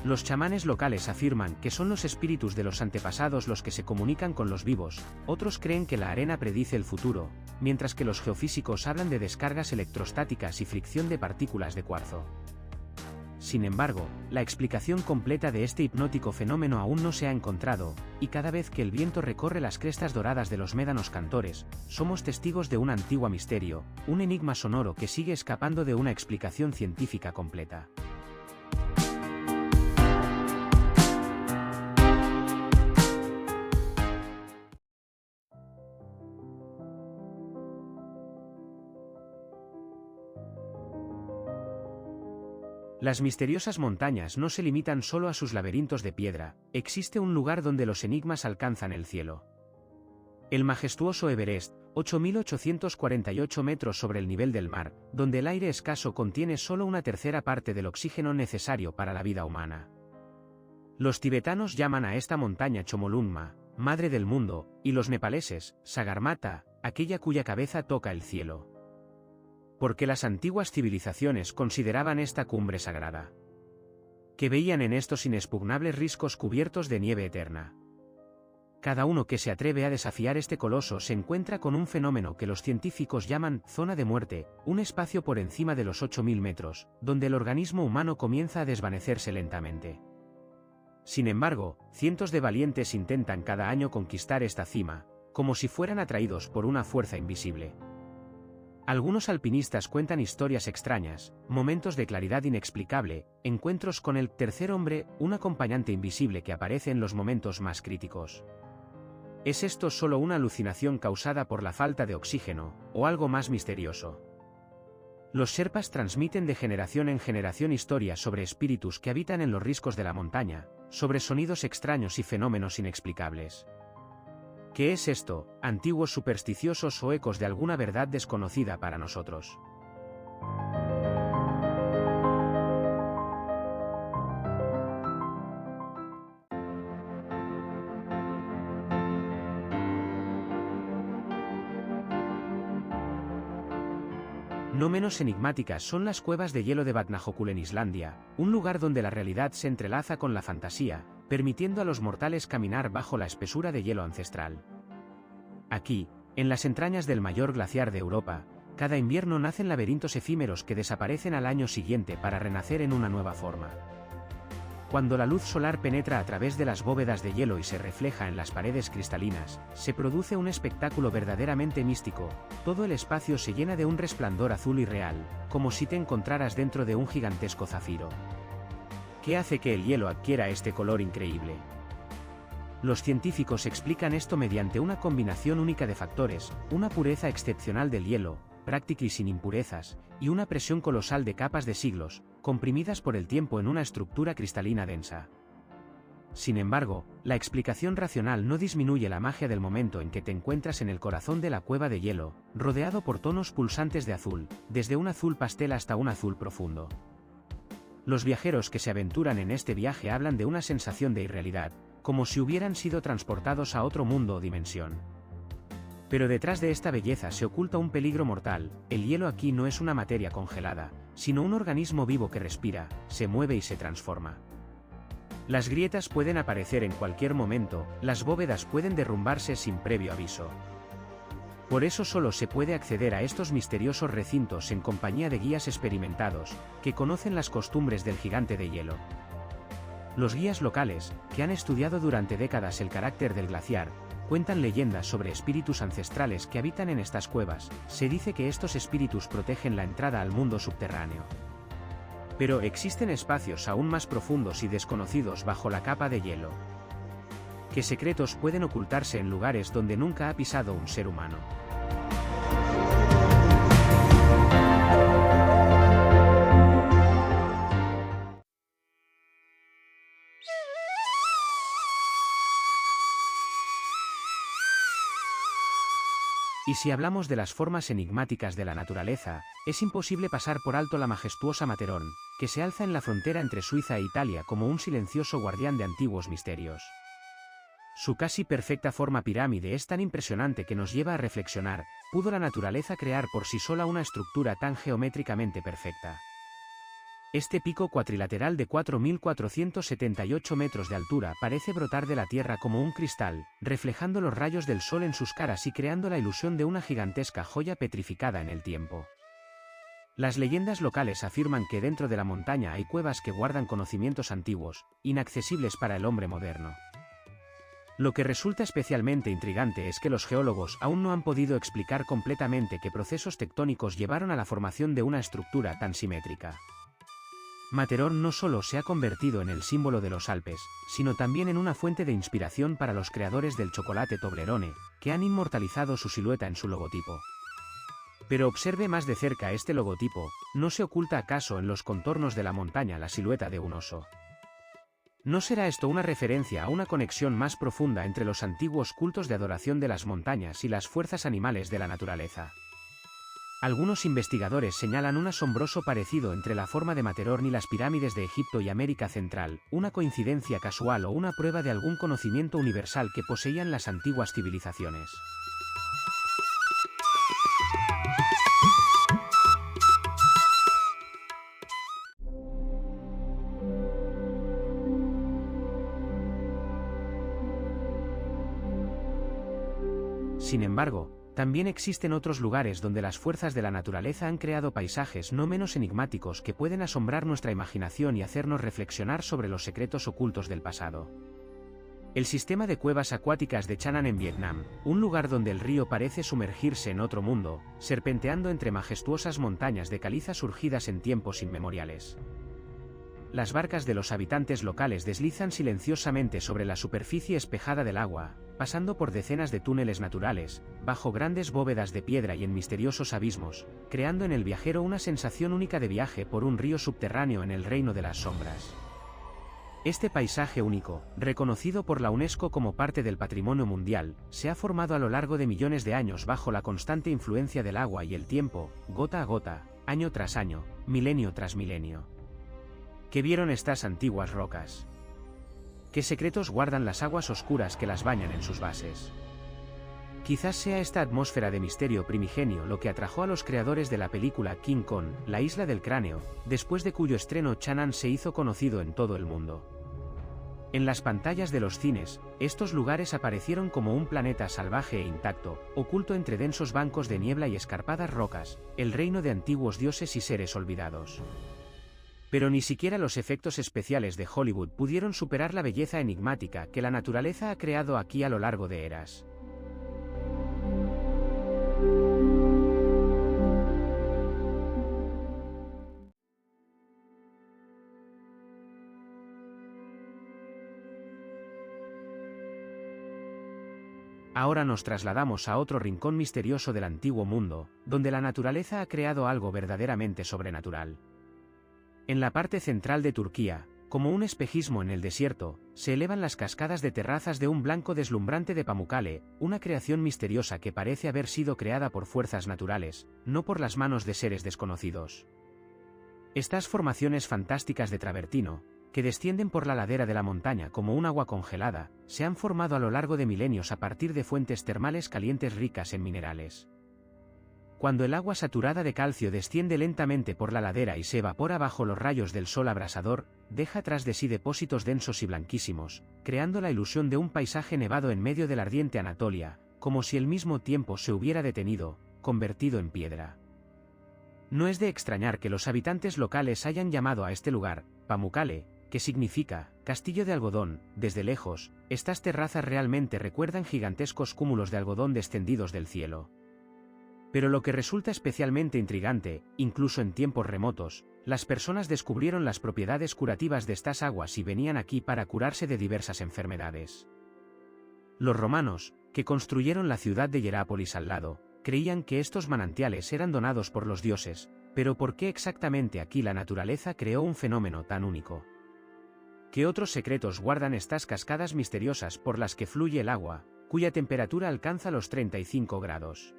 [SPEAKER 1] Los chamanes locales afirman que son los espíritus de los antepasados los que se comunican con los vivos, otros creen que la arena predice el futuro, mientras que los geofísicos hablan de descargas electrostáticas y fricción de partículas de cuarzo. Sin embargo, la explicación completa de este hipnótico fenómeno aún no se ha encontrado, y cada vez que el viento recorre las crestas doradas de los médanos cantores, somos testigos de un antiguo misterio, un enigma sonoro que sigue escapando de una explicación científica completa. Las misteriosas montañas no se limitan solo a sus laberintos de piedra, existe un lugar donde los enigmas alcanzan el cielo. El majestuoso Everest, 8.848 metros sobre el nivel del mar, donde el aire escaso contiene solo una tercera parte del oxígeno necesario para la vida humana. Los tibetanos llaman a esta montaña Chomolungma, madre del mundo, y los nepaleses, Sagarmatha, aquella cuya cabeza toca el cielo. Porque las antiguas civilizaciones consideraban esta cumbre sagrada. Que veían en estos inexpugnables riscos cubiertos de nieve eterna. Cada uno que se atreve a desafiar este coloso se encuentra con un fenómeno que los científicos llaman zona de muerte, un espacio por encima de los 8.000 metros, donde el organismo humano comienza a desvanecerse lentamente. Sin embargo, cientos de valientes intentan cada año conquistar esta cima, como si fueran atraídos por una fuerza invisible. Algunos alpinistas cuentan historias extrañas, momentos de claridad inexplicable, encuentros con el tercer hombre, un acompañante invisible que aparece en los momentos más críticos. ¿Es esto solo una alucinación causada por la falta de oxígeno, o algo más misterioso? Los Sherpas transmiten de generación en generación historias sobre espíritus que habitan en los riscos de la montaña, sobre sonidos extraños y fenómenos inexplicables. ¿Qué es esto? ¿Antiguos supersticiosos o ecos de alguna verdad desconocida para nosotros? No menos enigmáticas son las cuevas de hielo de Vatnajökull en Islandia, un lugar donde la realidad se entrelaza con la fantasía, permitiendo a los mortales caminar bajo la espesura de hielo ancestral. Aquí, en las entrañas del mayor glaciar de Europa, cada invierno nacen laberintos efímeros que desaparecen al año siguiente para renacer en una nueva forma. Cuando la luz solar penetra a través de las bóvedas de hielo y se refleja en las paredes cristalinas, se produce un espectáculo verdaderamente místico, todo el espacio se llena de un resplandor azul irreal, como si te encontraras dentro de un gigantesco zafiro. ¿Qué hace que el hielo adquiera este color increíble? Los científicos explican esto mediante una combinación única de factores, una pureza excepcional del hielo, práctica y sin impurezas, y una presión colosal de capas de siglos, comprimidas por el tiempo en una estructura cristalina densa. Sin embargo, la explicación racional no disminuye la magia del momento en que te encuentras en el corazón de la cueva de hielo, rodeado por tonos pulsantes de azul, desde un azul pastel hasta un azul profundo. Los viajeros que se aventuran en este viaje hablan de una sensación de irrealidad, como si hubieran sido transportados a otro mundo o dimensión. Pero detrás de esta belleza se oculta un peligro mortal. El hielo aquí no es una materia congelada, sino un organismo vivo que respira, se mueve y se transforma. Las grietas pueden aparecer en cualquier momento, las bóvedas pueden derrumbarse sin previo aviso. Por eso solo se puede acceder a estos misteriosos recintos en compañía de guías experimentados, que conocen las costumbres del gigante de hielo. Los guías locales, que han estudiado durante décadas el carácter del glaciar, cuentan leyendas sobre espíritus ancestrales que habitan en estas cuevas. Se dice que estos espíritus protegen la entrada al mundo subterráneo. Pero existen espacios aún más profundos y desconocidos bajo la capa de hielo. ¿Qué secretos pueden ocultarse en lugares donde nunca ha pisado un ser humano? Y si hablamos de las formas enigmáticas de la naturaleza, es imposible pasar por alto la majestuosa Matterhorn, que se alza en la frontera entre Suiza e Italia como un silencioso guardián de antiguos misterios. Su casi perfecta forma pirámide es tan impresionante que nos lleva a reflexionar, ¿pudo la naturaleza crear por sí sola una estructura tan geométricamente perfecta? Este pico cuatrilateral de 4.478 metros de altura parece brotar de la tierra como un cristal, reflejando los rayos del sol en sus caras y creando la ilusión de una gigantesca joya petrificada en el tiempo. Las leyendas locales afirman que dentro de la montaña hay cuevas que guardan conocimientos antiguos, inaccesibles para el hombre moderno. Lo que resulta especialmente intrigante es que los geólogos aún no han podido explicar completamente qué procesos tectónicos llevaron a la formación de una estructura tan simétrica. Matterhorn no solo se ha convertido en el símbolo de los Alpes, sino también en una fuente de inspiración para los creadores del chocolate Toblerone, que han inmortalizado su silueta en su logotipo. Pero observe más de cerca este logotipo, ¿no se oculta acaso en los contornos de la montaña la silueta de un oso? ¿No será esto una referencia a una conexión más profunda entre los antiguos cultos de adoración de las montañas y las fuerzas animales de la naturaleza? Algunos investigadores señalan un asombroso parecido entre la forma de Matterhorn y las pirámides de Egipto y América Central, una coincidencia casual o una prueba de algún conocimiento universal que poseían las antiguas civilizaciones. Sin embargo, también existen otros lugares donde las fuerzas de la naturaleza han creado paisajes no menos enigmáticos que pueden asombrar nuestra imaginación y hacernos reflexionar sobre los secretos ocultos del pasado. El sistema de cuevas acuáticas de Cha Nan en Vietnam, un lugar donde el río parece sumergirse en otro mundo, serpenteando entre majestuosas montañas de caliza surgidas en tiempos inmemoriales. Las barcas de los habitantes locales deslizan silenciosamente sobre la superficie espejada del agua, pasando por decenas de túneles naturales, bajo grandes bóvedas de piedra y en misteriosos abismos, creando en el viajero una sensación única de viaje por un río subterráneo en el reino de las sombras. Este paisaje único, reconocido por la UNESCO como parte del Patrimonio Mundial, se ha formado a lo largo de millones de años bajo la constante influencia del agua y el tiempo, gota a gota, año tras año, milenio tras milenio. ¿Qué vieron estas antiguas rocas? ¿Qué secretos guardan las aguas oscuras que las bañan en sus bases? Quizás sea esta atmósfera de misterio primigenio lo que atrajo a los creadores de la película King Kong, la isla del cráneo, después de cuyo estreno Cha Nan se hizo conocido en todo el mundo. En las pantallas de los cines, estos lugares aparecieron como un planeta salvaje e intacto, oculto entre densos bancos de niebla y escarpadas rocas, el reino de antiguos dioses y seres olvidados. Pero ni siquiera los efectos especiales de Hollywood pudieron superar la belleza enigmática que la naturaleza ha creado aquí a lo largo de eras. Ahora nos trasladamos a otro rincón misterioso del antiguo mundo, donde la naturaleza ha creado algo verdaderamente sobrenatural. En la parte central de Turquía, como un espejismo en el desierto, se elevan las cascadas de terrazas de un blanco deslumbrante de Pamukkale, una creación misteriosa que parece haber sido creada por fuerzas naturales, no por las manos de seres desconocidos. Estas formaciones fantásticas de travertino, que descienden por la ladera de la montaña como un agua congelada, se han formado a lo largo de milenios a partir de fuentes termales calientes ricas en minerales. Cuando el agua saturada de calcio desciende lentamente por la ladera y se evapora bajo los rayos del sol abrasador, deja tras de sí depósitos densos y blanquísimos, creando la ilusión de un paisaje nevado en medio de la ardiente Anatolia, como si el mismo tiempo se hubiera detenido, convertido en piedra. No es de extrañar que los habitantes locales hayan llamado a este lugar Pamukkale, que significa castillo de algodón. Desde lejos, estas terrazas realmente recuerdan gigantescos cúmulos de algodón descendidos del cielo. Pero lo que resulta especialmente intrigante, incluso en tiempos remotos, las personas descubrieron las propiedades curativas de estas aguas y venían aquí para curarse de diversas enfermedades. Los romanos, que construyeron la ciudad de Hierápolis al lado, creían que estos manantiales eran donados por los dioses, pero ¿por qué exactamente aquí la naturaleza creó un fenómeno tan único? ¿Qué otros secretos guardan estas cascadas misteriosas por las que fluye el agua, cuya temperatura alcanza los 35 grados?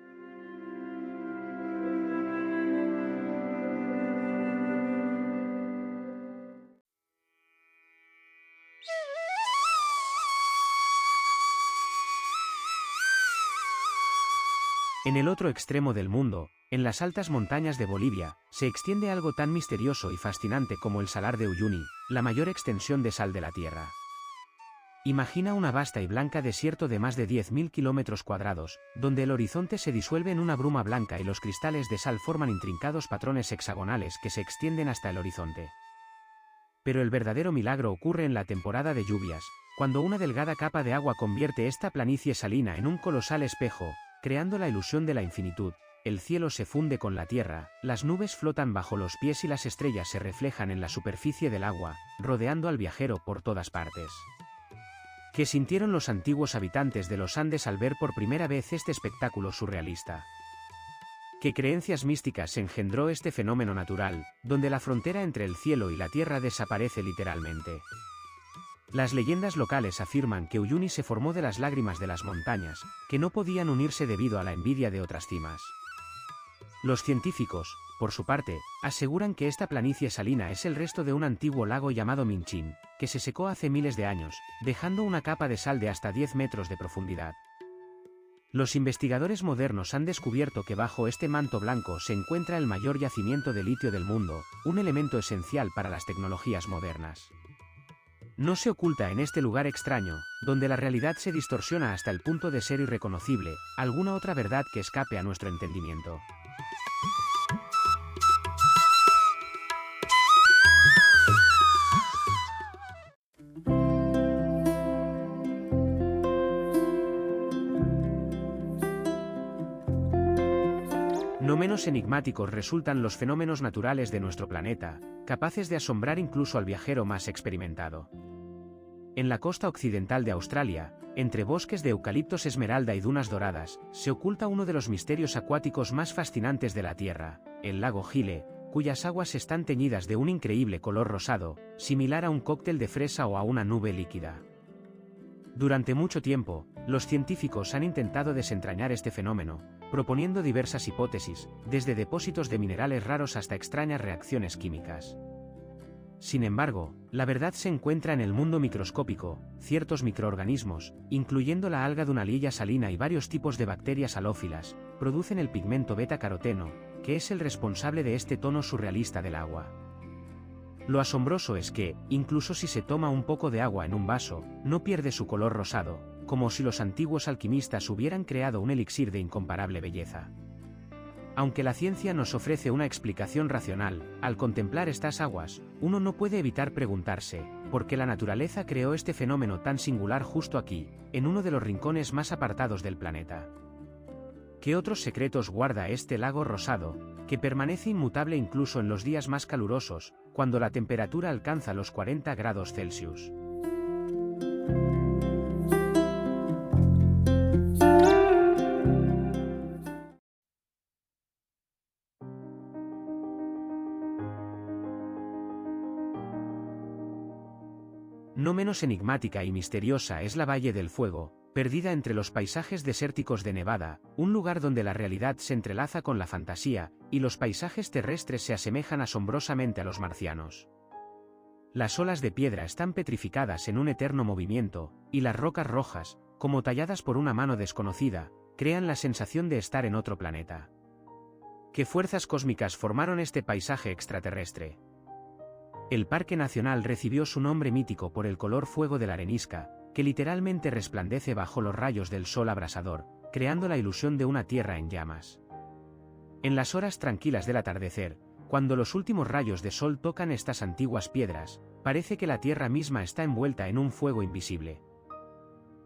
[SPEAKER 1] En el otro extremo del mundo, en las altas montañas de Bolivia, se extiende algo tan misterioso y fascinante como el Salar de Uyuni, la mayor extensión de sal de la Tierra. Imagina una vasta y blanca desierto de más de 10.000 kilómetros cuadrados, donde el horizonte se disuelve en una bruma blanca y los cristales de sal forman intrincados patrones hexagonales que se extienden hasta el horizonte. Pero el verdadero milagro ocurre en la temporada de lluvias, cuando una delgada capa de agua convierte esta planicie salina en un colosal espejo, creando la ilusión de la infinitud. El cielo se funde con la tierra, las nubes flotan bajo los pies y las estrellas se reflejan en la superficie del agua, rodeando al viajero por todas partes. ¿Qué sintieron los antiguos habitantes de los Andes al ver por primera vez este espectáculo surrealista? ¿Qué creencias místicas engendró este fenómeno natural, donde la frontera entre el cielo y la tierra desaparece literalmente? Las leyendas locales afirman que Uyuni se formó de las lágrimas de las montañas, que no podían unirse debido a la envidia de otras cimas. Los científicos, por su parte, aseguran que esta planicie salina es el resto de un antiguo lago llamado Minchin, que se secó hace miles de años, dejando una capa de sal de hasta 10 metros de profundidad. Los investigadores modernos han descubierto que bajo este manto blanco se encuentra el mayor yacimiento de litio del mundo, un elemento esencial para las tecnologías modernas. No se oculta en este lugar extraño, donde la realidad se distorsiona hasta el punto de ser irreconocible, alguna otra verdad que escape a nuestro entendimiento. No menos enigmáticos resultan los fenómenos naturales de nuestro planeta, capaces de asombrar incluso al viajero más experimentado. En la costa occidental de Australia, entre bosques de eucaliptos esmeralda y dunas doradas, se oculta uno de los misterios acuáticos más fascinantes de la Tierra, el lago Gile, cuyas aguas están teñidas de un increíble color rosado, similar a un cóctel de fresa o a una nube líquida. Durante mucho tiempo, los científicos han intentado desentrañar este fenómeno, proponiendo diversas hipótesis, desde depósitos de minerales raros hasta extrañas reacciones químicas. Sin embargo, la verdad se encuentra en el mundo microscópico. Ciertos microorganismos, incluyendo la alga dunalilla salina y varios tipos de bacterias halófilas, producen el pigmento beta-caroteno, que es el responsable de este tono surrealista del agua. Lo asombroso es que, incluso si se toma un poco de agua en un vaso, no pierde su color rosado, como si los antiguos alquimistas hubieran creado un elixir de incomparable belleza. Aunque la ciencia nos ofrece una explicación racional, al contemplar estas aguas, uno no puede evitar preguntarse, ¿por qué la naturaleza creó este fenómeno tan singular justo aquí, en uno de los rincones más apartados del planeta? ¿Qué otros secretos guarda este lago rosado, que permanece inmutable incluso en los días más calurosos, cuando la temperatura alcanza los 40 grados Celsius? No menos enigmática y misteriosa es la Valle del Fuego, perdida entre los paisajes desérticos de Nevada, un lugar donde la realidad se entrelaza con la fantasía, y los paisajes terrestres se asemejan asombrosamente a los marcianos. Las olas de piedra están petrificadas en un eterno movimiento, y las rocas rojas, como talladas por una mano desconocida, crean la sensación de estar en otro planeta. ¿Qué fuerzas cósmicas formaron este paisaje extraterrestre? El Parque Nacional recibió su nombre mítico por el color fuego de la arenisca, que literalmente resplandece bajo los rayos del sol abrasador, creando la ilusión de una tierra en llamas. En las horas tranquilas del atardecer, cuando los últimos rayos de sol tocan estas antiguas piedras, parece que la tierra misma está envuelta en un fuego invisible.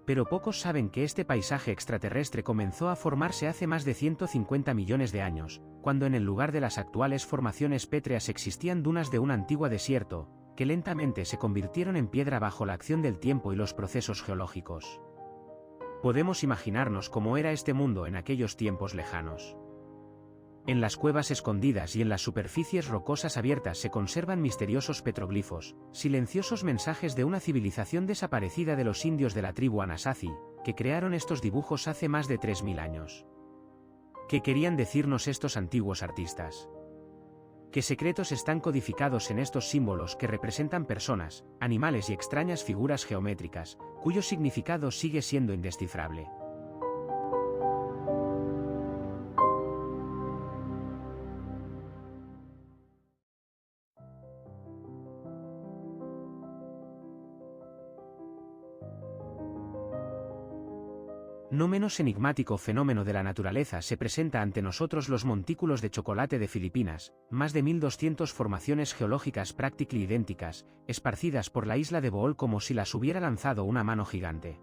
[SPEAKER 1] Pero pocos saben que este paisaje extraterrestre comenzó a formarse hace más de 150 millones de años, cuando en el lugar de las actuales formaciones pétreas existían dunas de un antiguo desierto, que lentamente se convirtieron en piedra bajo la acción del tiempo y los procesos geológicos. Podemos imaginarnos cómo era este mundo en aquellos tiempos lejanos. En las cuevas escondidas y en las superficies rocosas abiertas se conservan misteriosos petroglifos, silenciosos mensajes de una civilización desaparecida de los indios de la tribu Anasazi, que crearon estos dibujos hace más de 3000 años. ¿Qué querían decirnos estos antiguos artistas? ¿Qué secretos están codificados en estos símbolos que representan personas, animales y extrañas figuras geométricas, cuyo significado sigue siendo indescifrable? No menos enigmático fenómeno de la naturaleza se presenta ante nosotros los montículos de chocolate de Filipinas, más de 1200 formaciones geológicas prácticamente idénticas, esparcidas por la isla de Bohol como si las hubiera lanzado una mano gigante.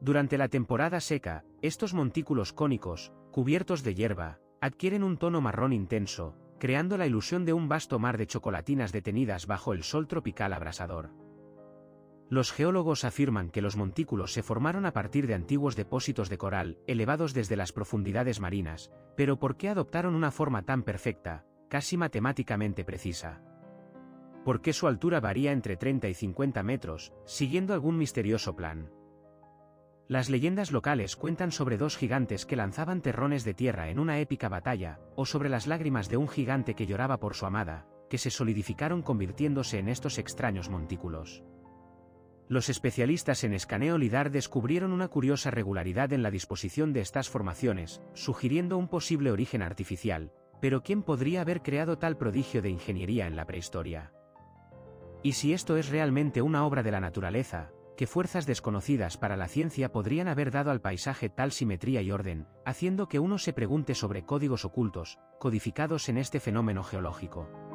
[SPEAKER 1] Durante la temporada seca, estos montículos cónicos, cubiertos de hierba, adquieren un tono marrón intenso, creando la ilusión de un vasto mar de chocolatinas detenidas bajo el sol tropical abrasador. Los geólogos afirman que los montículos se formaron a partir de antiguos depósitos de coral, elevados desde las profundidades marinas, pero ¿por qué adoptaron una forma tan perfecta, casi matemáticamente precisa? ¿Por qué su altura varía entre 30 y 50 metros, siguiendo algún misterioso plan? Las leyendas locales cuentan sobre dos gigantes que lanzaban terrones de tierra en una épica batalla, o sobre las lágrimas de un gigante que lloraba por su amada, que se solidificaron convirtiéndose en estos extraños montículos. Los especialistas en escaneo LIDAR descubrieron una curiosa regularidad en la disposición de estas formaciones, sugiriendo un posible origen artificial, pero ¿quién podría haber creado tal prodigio de ingeniería en la prehistoria? ¿Y si esto es realmente una obra de la naturaleza, qué fuerzas desconocidas para la ciencia podrían haber dado al paisaje tal simetría y orden, haciendo que uno se pregunte sobre códigos ocultos, codificados en este fenómeno geológico?